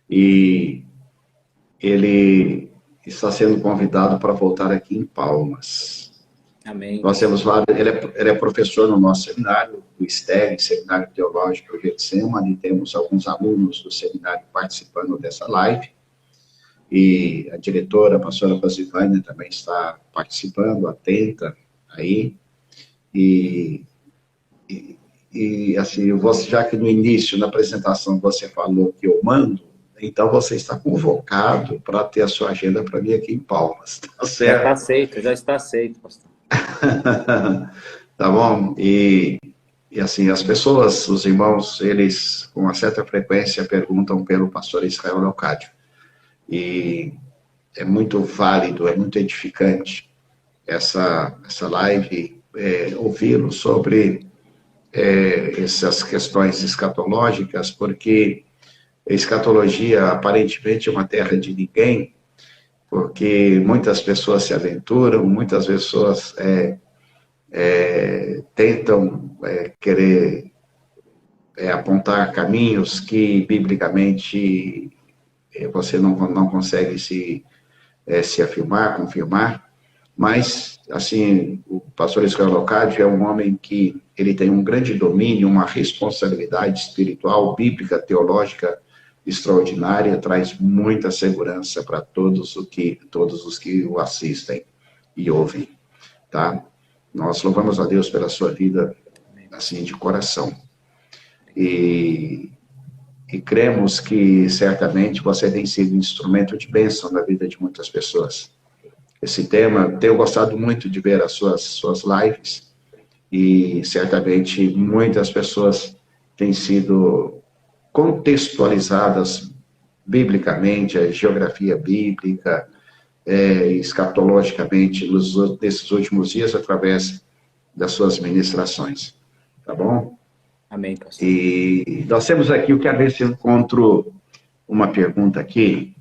e ele está sendo convidado para voltar aqui em Palmas. Amém. Nós temos lá, ele é professor no nosso seminário, do STEG, Seminário Teológico do Getsemane, temos alguns alunos do seminário participando dessa live, e a diretora, a pastora Rosivânia, também está participando, atenta aí, e assim, você, já que no início, na apresentação, você falou que eu mando, então você está convocado para ter a sua agenda para mim aqui em Palmas, tá certo? Já está aceito, já está aceito, pastor. Tá bom? E assim, as pessoas, os irmãos, eles com uma certa frequência perguntam pelo pastor Israel Leocádio. E é muito válido, é muito edificante essa live, ouvi-lo sobre essas questões escatológicas, porque a escatologia aparentemente é uma terra de ninguém, porque muitas pessoas se aventuram, muitas pessoas tentam querer apontar caminhos que, biblicamente, você não consegue se afirmar, confirmar, mas, assim, o pastor Israel Leocádio é um homem que ele tem um grande domínio, uma responsabilidade espiritual, bíblica, teológica extraordinária, traz muita segurança para todos os que o assistem e ouvem, tá? Nós louvamos a Deus pela sua vida, assim, de coração. E cremos que, certamente, você tem sido um instrumento de bênção na vida de muitas pessoas. Esse tema, tenho gostado muito de ver as suas lives, e, certamente, muitas pessoas têm sido contextualizadas biblicamente, a geografia bíblica, escatologicamente, nesses últimos dias, através das suas ministrações. Tá bom? Amém, pastor. E nós temos aqui, eu quero ver se eu encontro uma pergunta aqui.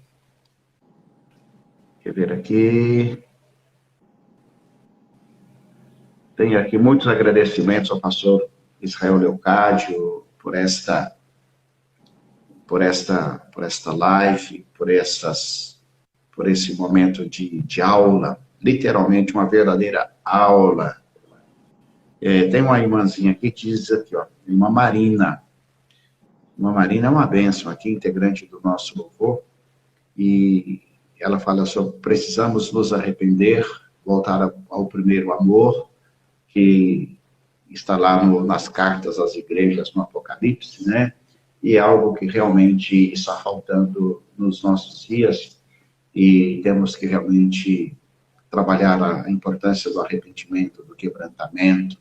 Quer ver aqui? Tenho aqui muitos agradecimentos ao pastor Israel Leocádio por esta live, por esse momento de aula, literalmente uma verdadeira aula. Tem uma irmãzinha aqui que diz aqui, ó, irmã Marina. Irmã Marina é uma bênção aqui, integrante do nosso louvor, e ela fala sobre precisamos nos arrepender, voltar ao primeiro amor, que está lá nas cartas às igrejas, no Apocalipse, né? E é algo que realmente está faltando nos nossos dias, e temos que realmente trabalhar a importância do arrependimento, do quebrantamento,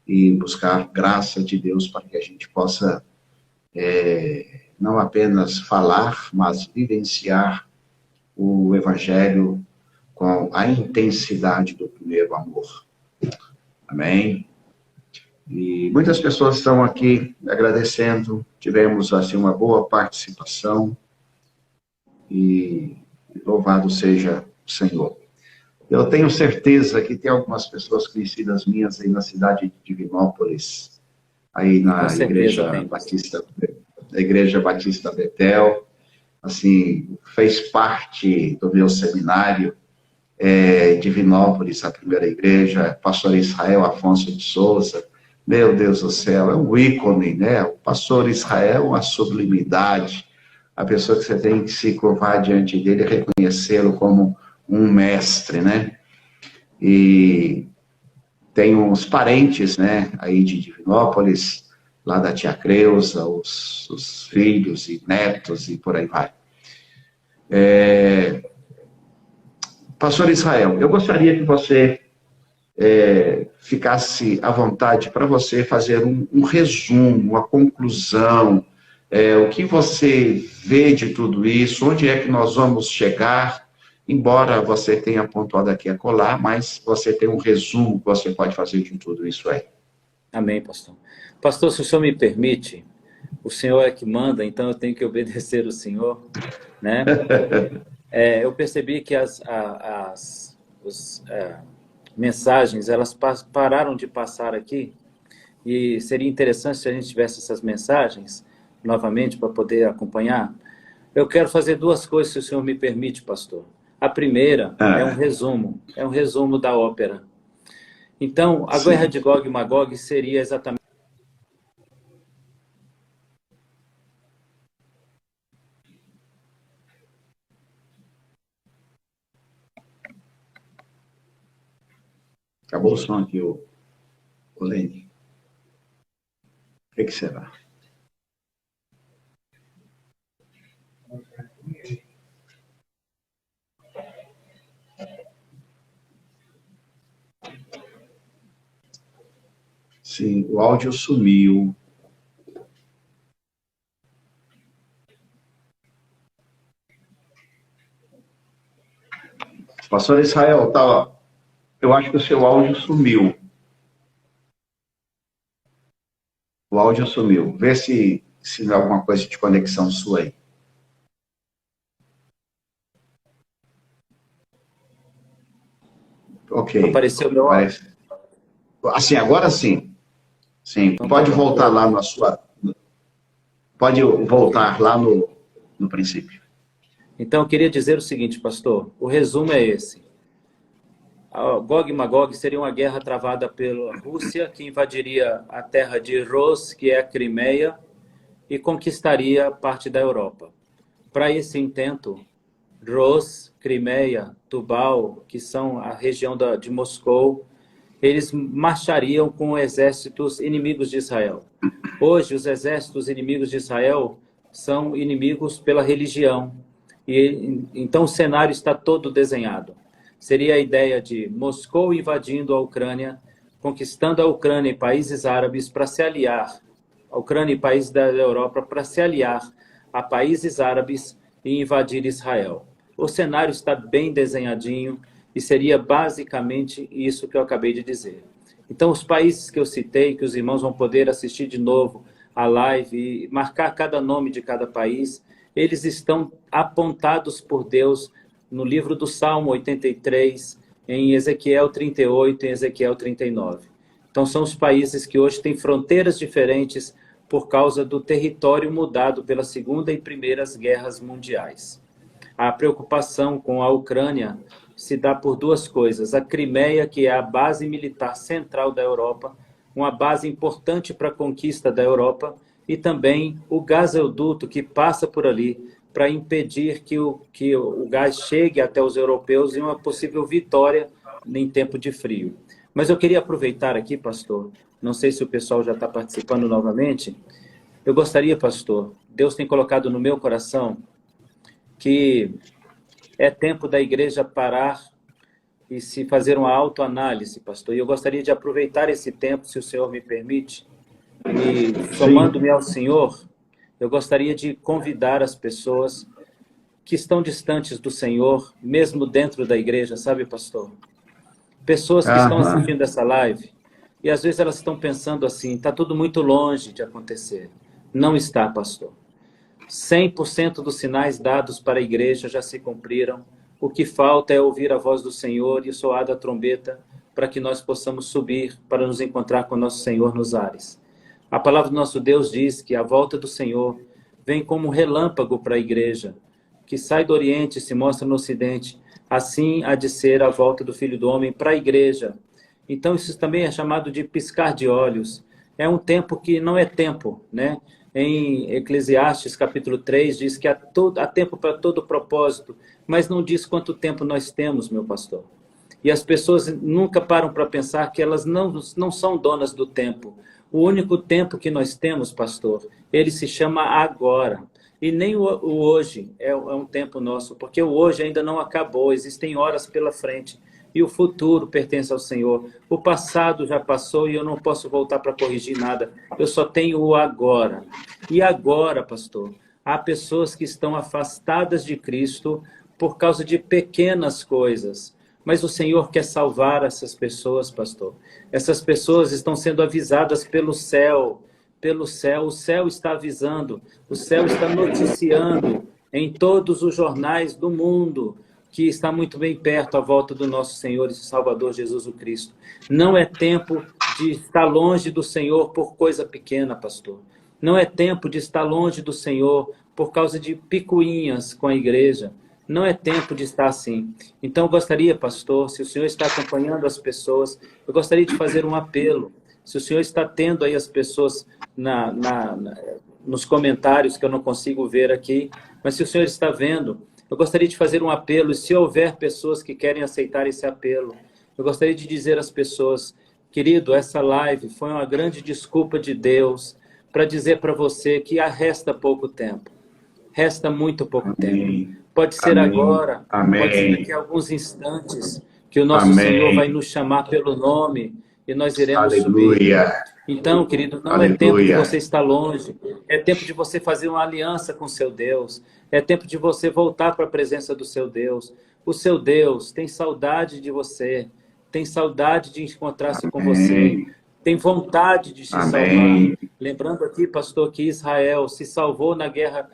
e buscar graça de Deus para que a gente possa não apenas falar, mas vivenciar o Evangelho com a intensidade do primeiro amor. Amém? E muitas pessoas estão aqui agradecendo, tivemos assim uma boa participação, e louvado seja o Senhor. Eu tenho certeza que tem algumas pessoas conhecidas minhas aí na cidade de Divinópolis, aí na Igreja Batista Betel, assim, fez parte do meu seminário, Divinópolis, a primeira igreja, pastor Israel Afonso de Souza, meu Deus do céu, é um ícone, né? O pastor Israel é uma sublimidade, a pessoa que você tem que se curvar diante dele e reconhecê-lo como um mestre, né? E tem uns parentes, né, aí de Divinópolis, lá da tia Creuza, os filhos e netos e por aí vai. Pastor Israel, eu gostaria que você ficasse à vontade para você fazer um resumo, uma conclusão, o que você vê de tudo isso, onde é que nós vamos chegar, embora você tenha pontuado aqui a acolá, mas você tem um resumo que você pode fazer de tudo isso aí. Amém, pastor. Pastor, se o senhor me permite, o senhor é que manda, então eu tenho que obedecer o senhor, né? Eu percebi que as mensagens, elas pararam de passar aqui, e seria interessante se a gente tivesse essas mensagens novamente para poder acompanhar. Eu quero fazer duas coisas, se o senhor me permite, pastor. A primeira é um resumo da ópera. Então, a Sim. guerra de Gog e Magog seria exatamente... Acabou o som aqui, o Lene. O que será? Sim, o áudio sumiu. Pastor Israel, tá, eu acho que o seu áudio sumiu. O áudio sumiu. Vê se não é alguma coisa de conexão sua aí. Ok. Apareceu meu áudio? Parece. Assim, agora sim. Sim. Então tá Pode bom. voltar lá na sua. Pode voltar lá no princípio. Então, eu queria dizer o seguinte, pastor. O resumo é esse. A Gog e Magog seria uma guerra travada pela Rússia, que invadiria a terra de Ros, que é a Crimeia, e conquistaria parte da Europa. Para esse intento, Ros, Crimeia, Tubal, que são a região de Moscou, eles marchariam com exércitos inimigos de Israel. Hoje, os exércitos inimigos de Israel são inimigos pela religião. E então o cenário está todo desenhado. Seria a ideia de Moscou invadindo a Ucrânia, conquistando a Ucrânia e países árabes para se aliar, a Ucrânia e países da Europa para se aliar a países árabes e invadir Israel. O cenário está bem desenhadinho e seria basicamente isso que eu acabei de dizer. Então, os países que eu citei, que os irmãos vão poder assistir de novo a live e marcar cada nome de cada país, eles estão apontados por Deus no livro do Salmo 83, em Ezequiel 38, em Ezequiel 39. Então, são os países que hoje têm fronteiras diferentes por causa do território mudado pelas Segunda e Primeiras Guerras Mundiais. A preocupação com a Ucrânia se dá por duas coisas. A Crimeia, que é a base militar central da Europa, uma base importante para a conquista da Europa, e também o gasoduto que passa por ali para impedir que o gás chegue até os europeus em uma possível vitória em tempo de frio. Mas eu queria aproveitar aqui, pastor, não sei se o pessoal já está participando novamente, eu gostaria, pastor, Deus tem colocado no meu coração que é tempo da igreja parar e se fazer uma autoanálise, pastor. E eu gostaria de aproveitar esse tempo, se o senhor me permite, e Sim. somando-me ao senhor, eu gostaria de convidar as pessoas que estão distantes do Senhor, mesmo dentro da igreja, sabe, pastor? Pessoas que estão Aham. assistindo essa live, e às vezes elas estão pensando assim, está tudo muito longe de acontecer. Não está, pastor. 100% dos sinais dados para a igreja já se cumpriram. O que falta é ouvir a voz do Senhor e o soar da trombeta para que nós possamos subir para nos encontrar com o nosso Senhor nos ares. A palavra do nosso Deus diz que a volta do Senhor vem como um relâmpago para a igreja, que sai do Oriente e se mostra no Ocidente. Assim há de ser a volta do Filho do Homem para a igreja. Então isso também é chamado de piscar de olhos. É um tempo que não é tempo, né? Em Eclesiastes, capítulo 3, diz que há tempo para todo propósito, mas não diz quanto tempo nós temos, meu pastor. E as pessoas nunca param para pensar que elas não são donas do tempo. O único tempo que nós temos, pastor, ele se chama agora. E nem o hoje é um tempo nosso, porque o hoje ainda não acabou, existem horas pela frente. E o futuro pertence ao Senhor. O passado já passou e eu não posso voltar para corrigir nada. Eu só tenho o agora. E agora, pastor, há pessoas que estão afastadas de Cristo por causa de pequenas coisas. Mas o Senhor quer salvar essas pessoas, pastor. Essas pessoas estão sendo avisadas pelo céu. Pelo céu, o céu está avisando, o céu está noticiando em todos os jornais do mundo que está muito bem perto a volta do nosso Senhor e Salvador Jesus o Cristo. Não é tempo de estar longe do Senhor por coisa pequena, pastor. Não é tempo de estar longe do Senhor por causa de picuinhas com a igreja. Não é tempo de estar assim. Então, eu gostaria, pastor, se o senhor está acompanhando as pessoas, eu gostaria de fazer um apelo. Se o senhor está tendo aí as pessoas nos comentários, que eu não consigo ver aqui, mas se o senhor está vendo, eu gostaria de fazer um apelo, e se houver pessoas que querem aceitar esse apelo, eu gostaria de dizer às pessoas, querido, essa live foi uma grande desculpa de Deus para dizer para você que resta pouco tempo. Resta muito pouco tempo. Pode ser agora, pode ser daqui a alguns instantes, que o nosso Senhor vai nos chamar pelo nome e nós iremos subir. Então, querido, não é tempo de você estar longe, é tempo de você fazer uma aliança com seu Deus, é tempo de você voltar para a presença do seu Deus. O seu Deus tem saudade de você, tem saudade de encontrar-se com você, tem vontade de te salvar. Lembrando aqui, pastor, que Israel se salvou na guerra,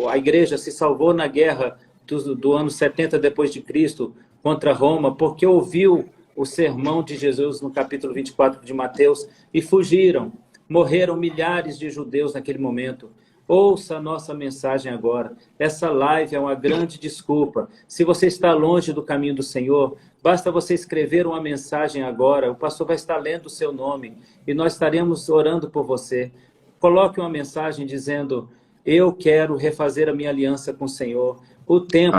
a igreja se salvou na guerra do ano 70 depois de Cristo contra Roma, porque ouviu o sermão de Jesus no capítulo 24 de Mateus e fugiram. Morreram milhares de judeus naquele momento. Ouça a nossa mensagem agora. Essa live é uma grande desculpa. Se você está longe do caminho do Senhor, basta você escrever uma mensagem agora. O pastor vai estar lendo o seu nome e nós estaremos orando por você. Coloque uma mensagem dizendo: eu quero refazer a minha aliança com o Senhor. O tempo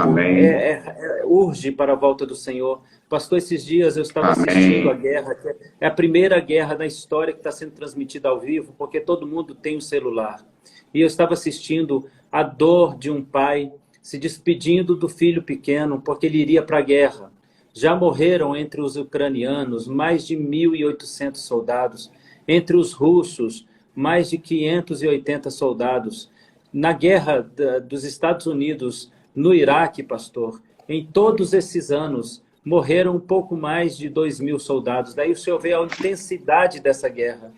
urge para a volta do Senhor. Pastor, esses dias eu estava assistindo a guerra, que é a primeira guerra da história que está sendo transmitida ao vivo, porque todo mundo tem um celular. E eu estava assistindo a dor de um pai se despedindo do filho pequeno, porque ele iria para a guerra. Já morreram entre os ucranianos mais de 1.800 soldados, entre os russos mais de 580 soldados. Na guerra dos Estados Unidos no Iraque, pastor, em todos esses anos, morreram um pouco mais de 2.000 soldados. Daí o senhor vê a intensidade dessa guerra.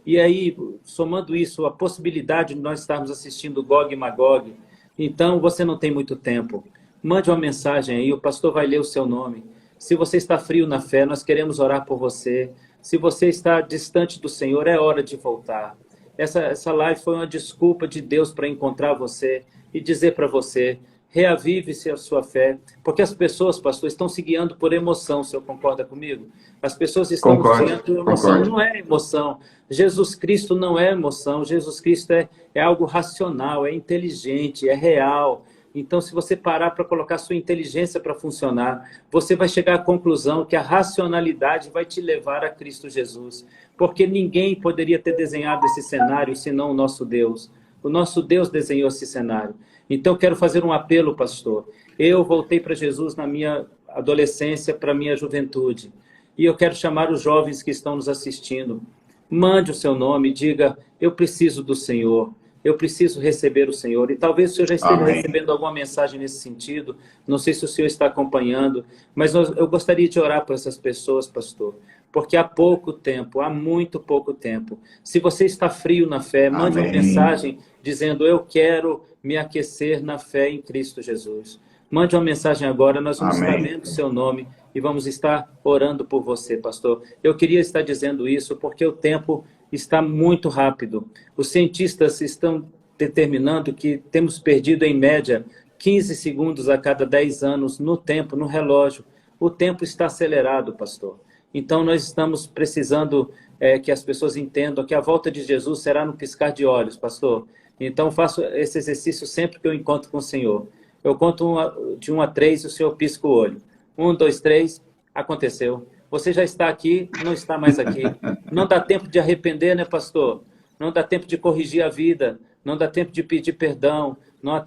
E aí, somando isso, a possibilidade de nós estarmos assistindo Gog e Magog, então você não tem muito tempo. Mande uma mensagem aí, o pastor vai ler o seu nome. Se você está frio na fé, nós queremos orar por você. Se você está distante do Senhor, é hora de voltar. Essa live foi uma desculpa de Deus para encontrar você e dizer para você: reavive-se a sua fé, porque as pessoas, pastor, estão se guiando por emoção. O senhor concorda comigo? As pessoas estão se guiando por emoção. Não é emoção. Jesus Cristo não é emoção. Jesus Cristo é algo racional, é inteligente, é real. Então, se você parar para colocar sua inteligência para funcionar, você vai chegar à conclusão que a racionalidade vai te levar a Cristo Jesus. Porque ninguém poderia ter desenhado esse cenário senão o nosso Deus. O nosso Deus desenhou esse cenário. Então, quero fazer um apelo, pastor. Eu voltei para Jesus na minha adolescência, para a minha juventude. E eu quero chamar os jovens que estão nos assistindo. Mande o seu nome, diga: eu preciso do Senhor. Eu preciso receber o Senhor. E talvez o senhor já esteja recebendo alguma mensagem nesse sentido. Não sei se o senhor está acompanhando. Mas eu gostaria de orar por essas pessoas, pastor. Porque há pouco tempo, há muito pouco tempo. Se você está frio na fé, mande uma mensagem dizendo: eu quero me aquecer na fé em Cristo Jesus. Mande uma mensagem agora, nós vamos estar lendo o seu nome e vamos estar orando por você, pastor. Eu queria estar dizendo isso porque o tempo está muito rápido. Os cientistas estão determinando que temos perdido, em média, 15 segundos a cada 10 anos no tempo, no relógio. O tempo está acelerado, pastor. Então, nós estamos precisando que as pessoas entendam que a volta de Jesus será no piscar de olhos, pastor. Então, faço esse exercício sempre que eu encontro com o Senhor. Eu conto de 1 a 3 e o Senhor pisca o olho. 1, 2, 3, aconteceu. Você já está aqui, não está mais aqui. Não dá tempo de arrepender, né, pastor? Não dá tempo de corrigir a vida. Não dá tempo de pedir perdão.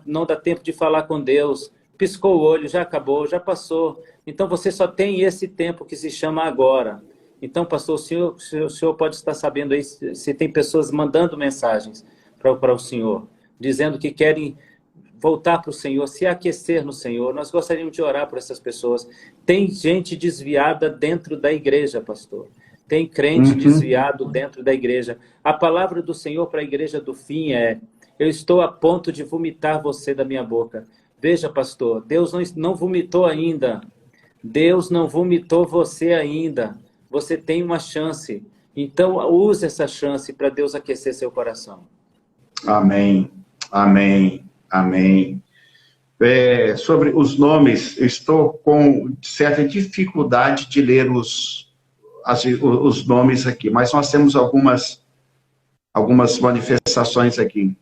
Não dá tempo de falar com Deus. Piscou o olho, já acabou, já passou. Então, você só tem esse tempo que se chama agora. Então, pastor, o senhor pode estar sabendo aí se tem pessoas mandando mensagens para o senhor, dizendo que querem voltar para o Senhor, se aquecer no Senhor. Nós gostaríamos de orar por essas pessoas. Tem gente desviada dentro da igreja, pastor. Tem crente desviado dentro da igreja. A palavra do Senhor para a igreja do fim é: eu estou a ponto de vomitar você da minha boca. Veja, pastor, Deus não vomitou ainda. Deus não vomitou você ainda. Você tem uma chance. Então, use essa chance para Deus aquecer seu coração. Amém. Amém. Amém. sobre os nomes, eu estou com certa dificuldade de ler os nomes aqui, mas nós temos algumas manifestações aqui.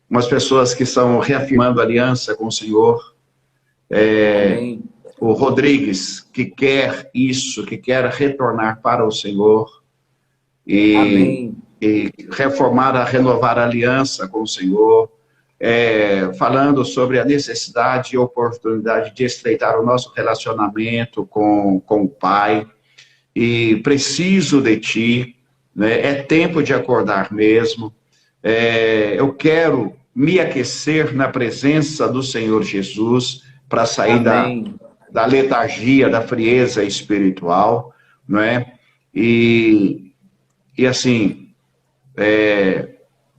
Umas pessoas que estão reafirmando aliança com o Senhor. O Rodrigues, que quer isso, que quer retornar para o Senhor. E renovar a aliança com o Senhor. Falando sobre a necessidade e oportunidade de estreitar o nosso relacionamento com o Pai. E preciso de Ti, né? É tempo de acordar mesmo. Eu quero me aquecer na presença do Senhor Jesus para sair da letargia, da frieza espiritual, não é? E assim,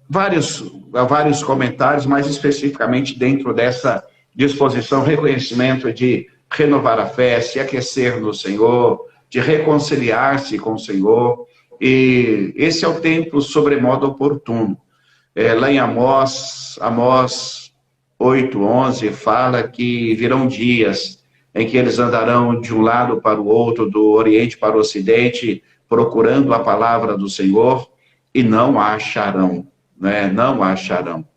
vários comentários, mais especificamente dentro dessa disposição, reconhecimento de renovar a fé, se aquecer no Senhor, de reconciliar-se com o Senhor, e esse é o tempo sobremodo oportuno. Lá em Amós 8:11, fala que virão dias em que eles andarão de um lado para o outro, do Oriente para o Ocidente, procurando a palavra do Senhor, e não a acharão, né? Não a acharão.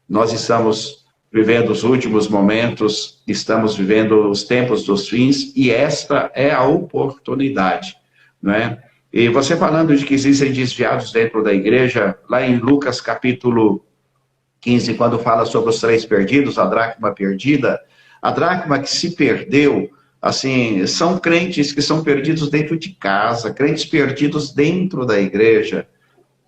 Nós estamos vivendo os últimos momentos, estamos vivendo os tempos dos fins, e esta é a oportunidade, né? E você falando de que existem desviados dentro da igreja, lá em Lucas capítulo 15, quando fala sobre os 3 perdidos, a dracma perdida, a dracma que se perdeu, assim, são crentes que são perdidos dentro de casa, crentes perdidos dentro da igreja.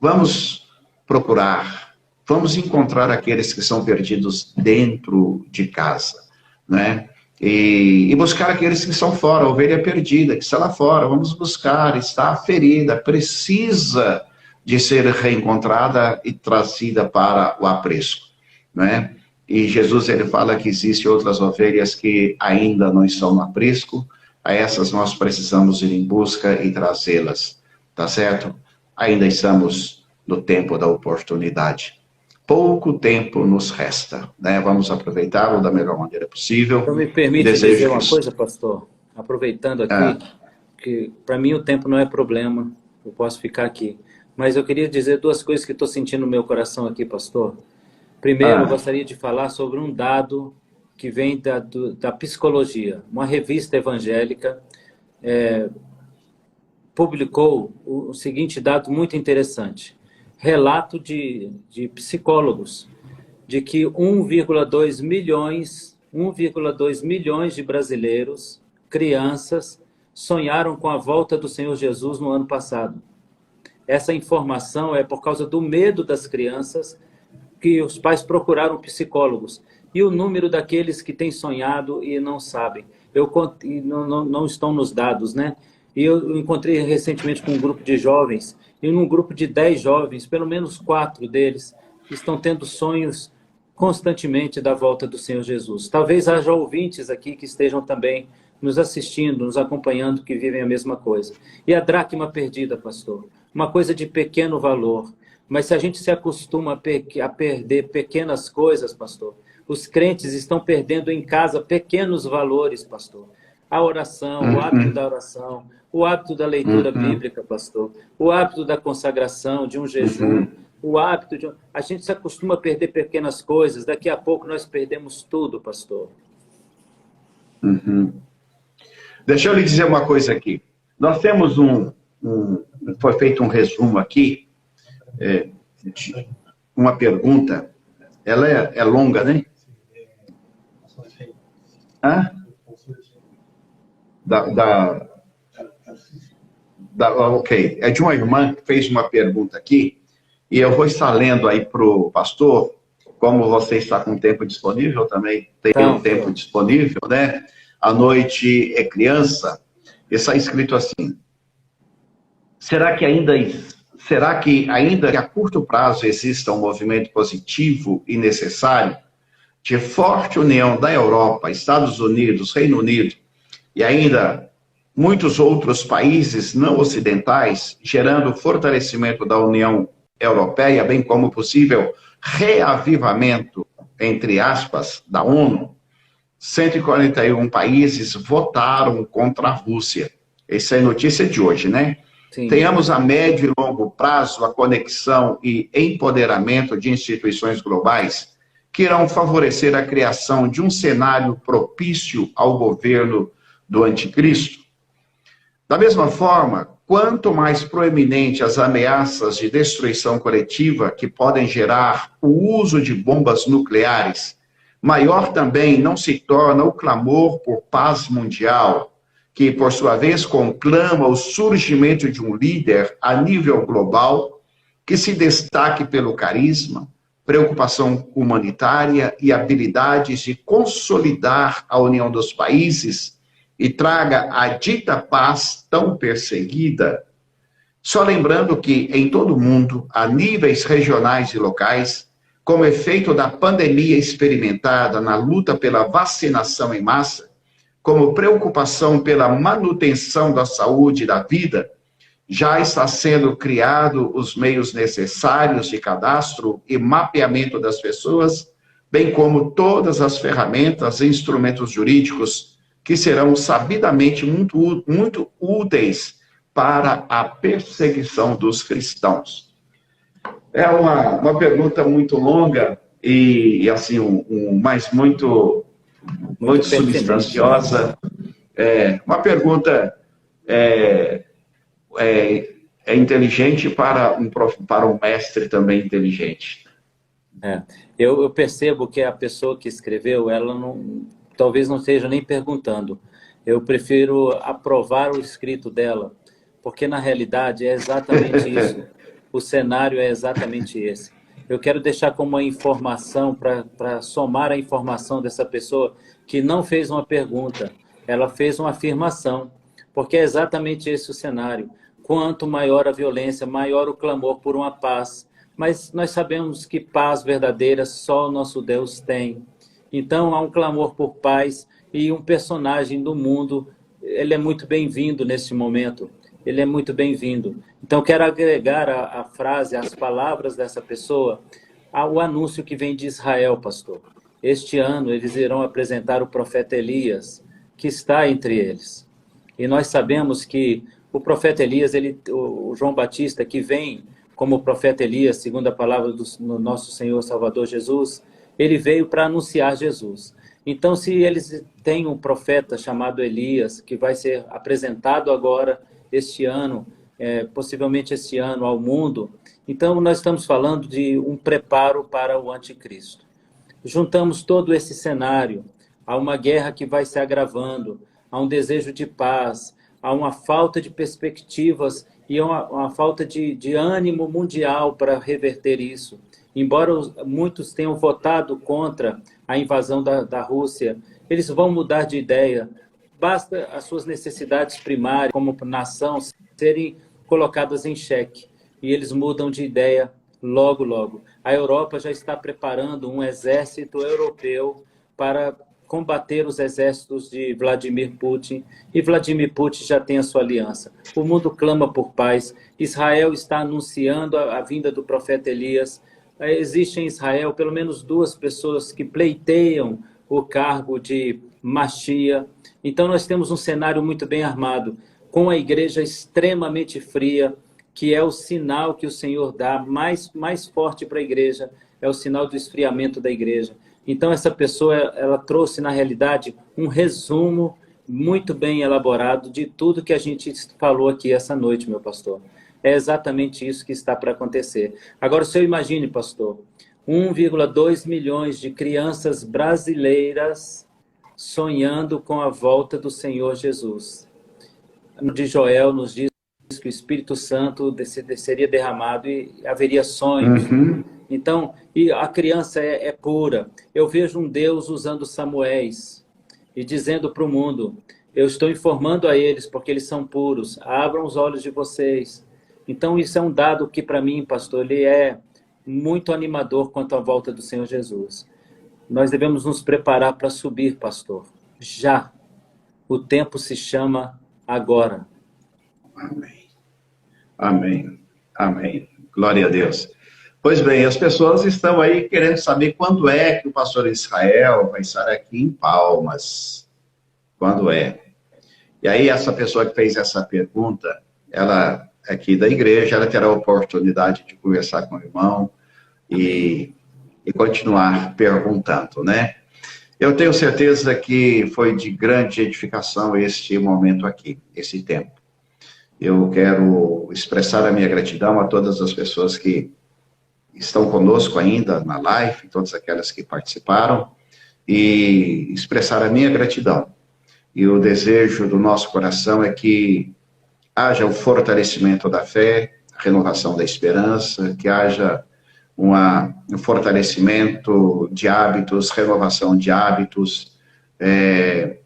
Vamos procurar, vamos encontrar aqueles que são perdidos dentro de casa, né? E buscar aqueles que estão fora, a ovelha perdida, que está lá fora, vamos buscar, está ferida, precisa de ser reencontrada e trazida para o aprisco, né? E Jesus, ele fala que existem outras ovelhas que ainda não estão no aprisco, a essas nós precisamos ir em busca e trazê-las, tá certo? Ainda estamos no tempo da oportunidade. Pouco tempo nos resta, né? Vamos aproveitá-lo da melhor maneira possível. Então me permite dizer uma coisa, pastor, aproveitando aqui, que para mim o tempo não é problema, eu posso ficar aqui. Mas eu queria dizer 2 coisas que estou sentindo no meu coração aqui, pastor. Primeiro, eu gostaria de falar sobre um dado que vem da psicologia. Uma revista evangélica publicou o seguinte dado muito interessante. Relato de psicólogos de que 1,2 milhões de brasileiros, crianças, sonharam com a volta do Senhor Jesus no ano passado. Essa informação é por causa do medo das crianças que os pais procuraram psicólogos. E o número daqueles que têm sonhado e não sabem. Não estão nos dados, né? E eu encontrei recentemente com um grupo de jovens, e num grupo de 10 jovens, pelo menos 4 deles estão tendo sonhos constantemente da volta do Senhor Jesus. Talvez haja ouvintes aqui que estejam também nos assistindo, nos acompanhando, que vivem a mesma coisa. E a dracma perdida, pastor, uma coisa de pequeno valor. Mas se a gente se acostuma a perder pequenas coisas, pastor, os crentes estão perdendo em casa pequenos valores, pastor. A oração, o hábito da oração, o hábito da leitura bíblica, pastor, o hábito da consagração, de um jejum, o hábito de... A gente se acostuma a perder pequenas coisas, daqui a pouco nós perdemos tudo, pastor. Deixa eu lhe dizer uma coisa aqui. Nós temos foi feito um resumo aqui, uma pergunta, ela é longa, né? Ok, é de uma irmã que fez uma pergunta aqui, e eu vou estar lendo aí para o pastor, como você está com tempo disponível, eu também tenho tempo disponível, né? A noite é criança, está escrito assim: será que ainda que a curto prazo exista um movimento positivo e necessário de forte união da Europa, Estados Unidos, Reino Unido e ainda muitos outros países não ocidentais, gerando fortalecimento da União Europeia, bem como possível reavivamento, entre aspas, da ONU? 141 países votaram contra a Rússia. Essa é a notícia de hoje, né? Sim. Tenhamos a médio e longo prazo a conexão e empoderamento de instituições globais que irão favorecer a criação de um cenário propício ao governo do anticristo. Da mesma forma, quanto mais proeminente as ameaças de destruição coletiva que podem gerar o uso de bombas nucleares, maior também não se torna o clamor por paz mundial, que, por sua vez, conclama o surgimento de um líder a nível global que se destaque pelo carisma, preocupação humanitária e habilidades de consolidar a união dos países e traga a dita paz tão perseguida. Só lembrando que, em todo o mundo, a níveis regionais e locais, como efeito da pandemia experimentada na luta pela vacinação em massa, como preocupação pela manutenção da saúde e da vida, já está sendo criado os meios necessários de cadastro e mapeamento das pessoas, bem como todas as ferramentas e instrumentos jurídicos que serão sabidamente muito úteis para a perseguição dos cristãos. É uma pergunta muito longa e assim, mas muito substanciosa. Uma pergunta inteligente para um mestre também inteligente. Eu percebo que a pessoa que escreveu, ela talvez não esteja nem perguntando. Eu prefiro aprovar o escrito dela, porque na realidade é exatamente isso. O cenário é exatamente esse. Eu quero deixar como uma informação, para somar a informação dessa pessoa que não fez uma pergunta, ela fez uma afirmação, porque é exatamente esse o cenário. Quanto maior a violência, maior o clamor por uma paz. Mas nós sabemos que paz verdadeira só o nosso Deus tem. Então há um clamor por paz e um personagem do mundo, ele é muito bem-vindo neste momento. Ele é muito bem-vindo. Então quero agregar a frase, as palavras dessa pessoa, ao anúncio que vem de Israel, pastor. Este ano eles irão apresentar o profeta Elias, que está entre eles. E nós sabemos que o profeta Elias, o João Batista, que vem como profeta Elias, segundo a palavra do nosso Senhor Salvador Jesus, ele veio para anunciar Jesus. Então, se eles têm um profeta chamado Elias, que vai ser apresentado agora, este ano, possivelmente este ano, ao mundo, então nós estamos falando de um preparo para o anticristo. Juntamos todo esse cenário, há uma guerra que vai se agravando, há um desejo de paz, há uma falta de perspectivas e uma falta de ânimo mundial para reverter isso. Embora muitos tenham votado contra a invasão da Rússia, eles vão mudar de ideia. Basta as suas necessidades primárias como nação serem colocadas em xeque. E eles mudam de ideia logo, logo. A Europa já está preparando um exército europeu para combater os exércitos de Vladimir Putin, e Vladimir Putin já tem a sua aliança. O mundo clama por paz, Israel está anunciando a vinda do profeta Elias. Existem em Israel pelo menos 2 pessoas que pleiteiam o cargo de Mashiach. Então nós temos um cenário muito bem armado, com a igreja extremamente fria, que é o sinal que o Senhor dá mais forte para a igreja, é o sinal do esfriamento da igreja. Então, essa pessoa, ela trouxe, na realidade, um resumo muito bem elaborado de tudo que a gente falou aqui essa noite, meu pastor. É exatamente isso que está para acontecer. Agora, o senhor imagine, pastor, 1,2 milhões de crianças brasileiras sonhando com a volta do Senhor Jesus. De Joel nos diz que o Espírito Santo seria derramado e haveria sonhos. Então, e a criança é pura. Eu vejo um Deus usando Samuéis e dizendo para o mundo, eu estou informando a eles porque eles são puros, abram os olhos de vocês. Então, isso é um dado que para mim, pastor, ele é muito animador quanto à volta do Senhor Jesus. Nós devemos nos preparar para subir, pastor. Já. O tempo se chama agora. Amém. Amém. Amém. Glória a Deus. Pois bem, as pessoas estão aí querendo saber quando é que o pastor Israel vai estar aqui em Palmas. Quando é? E aí essa pessoa que fez essa pergunta, ela é aqui da igreja, ela terá a oportunidade de conversar com o irmão e continuar perguntando, né? Eu tenho certeza que foi de grande edificação este momento aqui, esse tempo. Eu quero expressar a minha gratidão a todas as pessoas que estão conosco ainda na live, todas aquelas que participaram, e expressar a minha gratidão. E o desejo do nosso coração é que haja o fortalecimento da fé, a renovação da esperança, que haja um fortalecimento de hábitos, renovação de hábitos,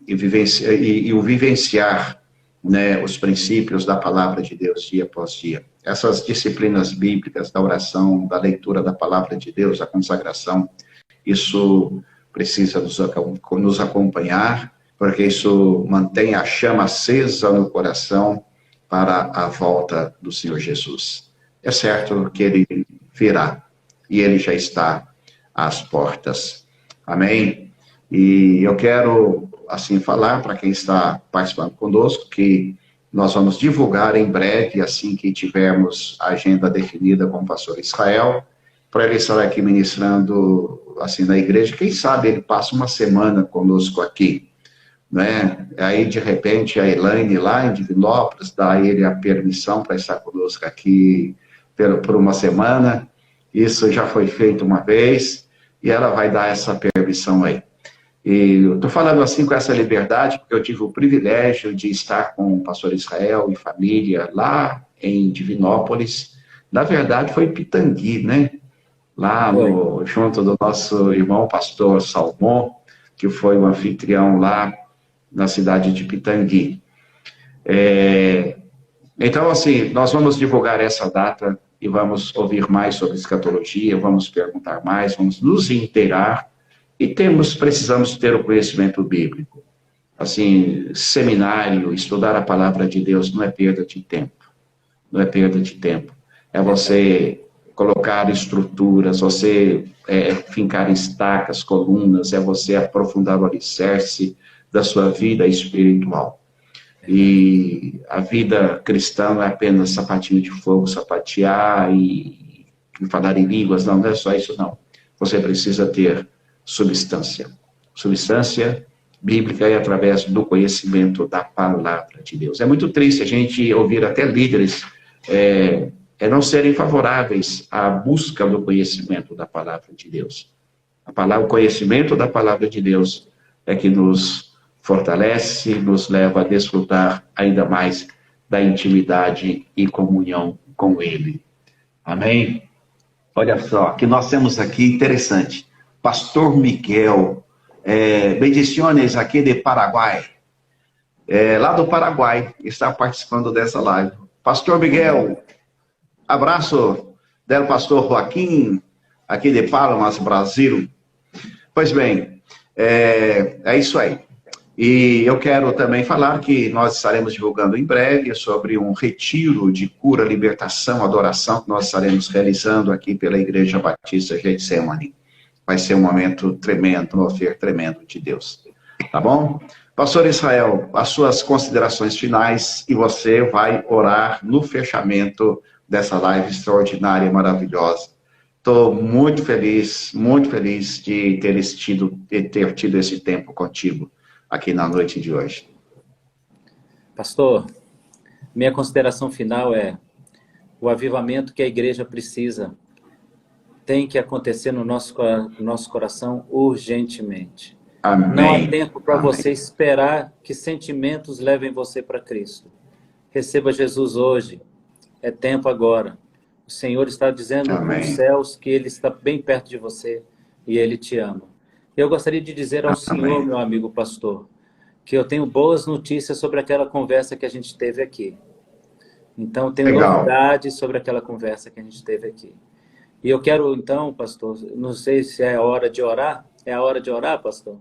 e o vivenciar, né, os princípios da palavra de Deus dia após dia. Essas disciplinas bíblicas da oração, da leitura da palavra de Deus, da consagração, isso precisa nos acompanhar, porque isso mantém a chama acesa no coração para a volta do Senhor Jesus. É certo que Ele virá, e Ele já está às portas. Amém? E eu quero, assim, falar para quem está participando conosco, que nós vamos divulgar em breve, assim que tivermos a agenda definida com o pastor Israel, para ele estar aqui ministrando, assim, na igreja. Quem sabe ele passa uma semana conosco aqui, né? Aí, de repente, a Elaine, lá em Divinópolis, dá a ele a permissão para estar conosco aqui por uma semana. Isso já foi feito uma vez, e ela vai dar essa permissão aí. E eu estou falando assim com essa liberdade, porque eu tive o privilégio de estar com o pastor Israel e família lá em Divinópolis. Na verdade, foi em Pitangui, né? Lá junto do nosso irmão pastor Salmão, que foi o anfitrião lá na cidade de Pitangui. Então, assim, nós vamos divulgar essa data e vamos ouvir mais sobre escatologia, vamos perguntar mais, vamos nos inteirar. E precisamos ter o conhecimento bíblico. Assim, seminário, estudar a palavra de Deus não é perda de tempo. Não é perda de tempo. É você colocar estruturas, você fincar estacas, colunas, é você aprofundar o alicerce da sua vida espiritual. E a vida cristã não é apenas sapatinho de fogo, sapatear e falar em línguas, não é só isso, não. Você precisa ter substância bíblica e através do conhecimento da palavra de Deus. É muito triste a gente ouvir até líderes não serem favoráveis à busca do conhecimento da palavra de Deus. O conhecimento da palavra de Deus é que nos fortalece, nos leva a desfrutar ainda mais da intimidade e comunhão com Ele. Amém? Olha só, que nós temos aqui, interessante, Pastor Miguel, bendiciones aqui de Paraguai, lá do Paraguai, está participando dessa live. Pastor Miguel, abraço del pastor Joaquim, aqui de Palmas, Brasil. Pois bem, é isso aí. E eu quero também falar que nós estaremos divulgando em breve sobre um retiro de cura, libertação, adoração que nós estaremos realizando aqui pela Igreja Batista Getsemane. Vai ser um momento tremendo, um mover tremendo de Deus. Tá bom? Pastor Israel, as suas considerações finais e você vai orar no fechamento dessa live extraordinária e maravilhosa. Estou muito feliz de ter tido esse tempo contigo aqui na noite de hoje. Pastor, minha consideração final é o avivamento que a igreja precisa tem que acontecer no nosso coração urgentemente. Amém. Não há tempo para você esperar que sentimentos levem você para Cristo. Receba Jesus hoje. É tempo agora. O Senhor está dizendo nos céus que Ele está bem perto de você e Ele te ama. Eu gostaria de dizer ao Senhor, meu amigo pastor, que eu tenho boas notícias sobre aquela conversa que a gente teve aqui. Então, tenho novidades sobre aquela conversa que a gente teve aqui. E eu quero, então, pastor, não sei se é a hora de orar. É a hora de orar, pastor?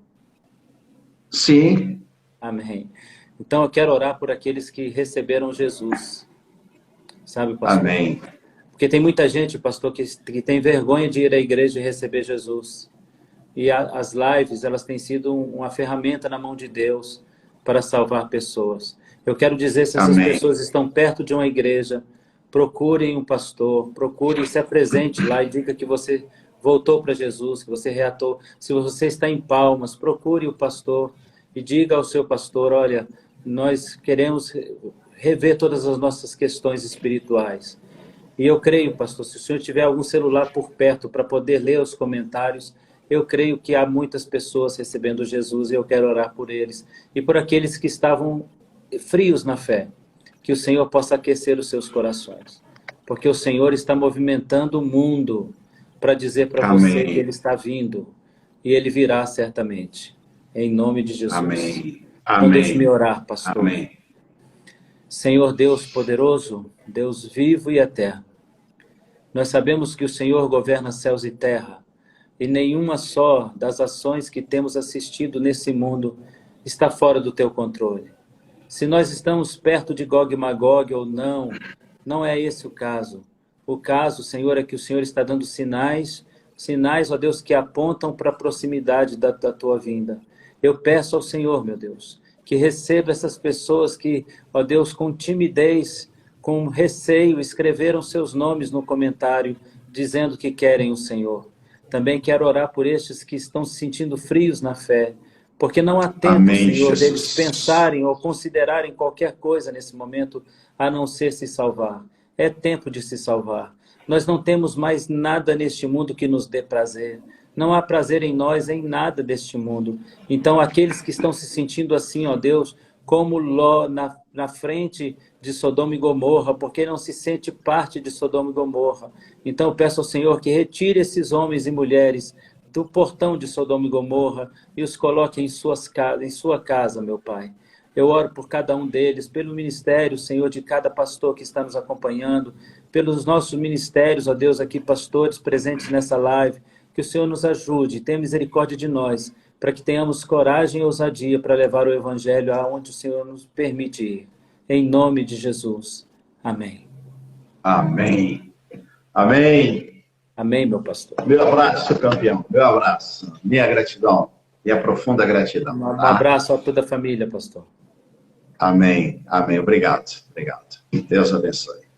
Sim. Amém. Então, eu quero orar por aqueles que receberam Jesus. Sabe, pastor? Amém. Porque tem muita gente, pastor, que tem vergonha de ir à igreja e receber Jesus. E as lives, elas têm sido uma ferramenta na mão de Deus para salvar pessoas. Eu quero dizer, se essas pessoas estão perto de uma igreja, procurem um pastor, procurem, se apresente lá e diga que você voltou para Jesus, que você reatou. Se você está em Palmas, procure o pastor e diga ao seu pastor, olha, nós queremos rever todas as nossas questões espirituais. E eu creio, pastor, se o senhor tiver algum celular por perto para poder ler os comentários, eu creio que há muitas pessoas recebendo Jesus e eu quero orar por eles. E por aqueles que estavam frios na fé, que o Senhor possa aquecer os seus corações. Porque o Senhor está movimentando o mundo para dizer para você que Ele está vindo. E Ele virá certamente. Em nome de Jesus. Amém. Então deixe-me orar, pastor. Amém. Senhor Deus poderoso, Deus vivo e eterno. Nós sabemos que o Senhor governa céus e terra. E nenhuma só das ações que temos assistido nesse mundo está fora do teu controle. Se nós estamos perto de Gog e Magog ou não, não é esse o caso. O caso, Senhor, é que o Senhor está dando sinais, ó Deus, que apontam para a proximidade da tua vinda. Eu peço ao Senhor, meu Deus, que receba essas pessoas que, ó Deus, com timidez, com receio, escreveram seus nomes no comentário, dizendo que querem o Senhor. Também quero orar por estes que estão se sentindo frios na fé, porque não há tempo, Amém, Senhor, Jesus. deles pensarem ou considerarem qualquer coisa nesse momento, a não ser se salvar. É tempo de se salvar. Nós não temos mais nada neste mundo que nos dê prazer. Não há prazer em nós, em nada deste mundo. Então, aqueles que estão se sentindo assim, ó Deus, como Ló na frente de Sodoma e Gomorra, porque não se sente parte de Sodoma e Gomorra. Então, eu peço ao Senhor que retire esses homens e mulheres do portão de Sodoma e Gomorra e os coloque em sua casa, meu Pai. Eu oro por cada um deles, pelo ministério, Senhor, de cada pastor que está nos acompanhando, pelos nossos ministérios, ó Deus, aqui, pastores presentes nessa live, que o Senhor nos ajude, tenha misericórdia de nós, para que tenhamos coragem e ousadia para levar o Evangelho aonde o Senhor nos permite ir. Em nome de Jesus. Amém. Amém. Amém. Amém, meu pastor. Meu abraço, campeão. Meu abraço. Minha gratidão. Minha profunda gratidão. Um abraço a toda a família, pastor. Amém. Amém. Obrigado. Obrigado. Deus abençoe.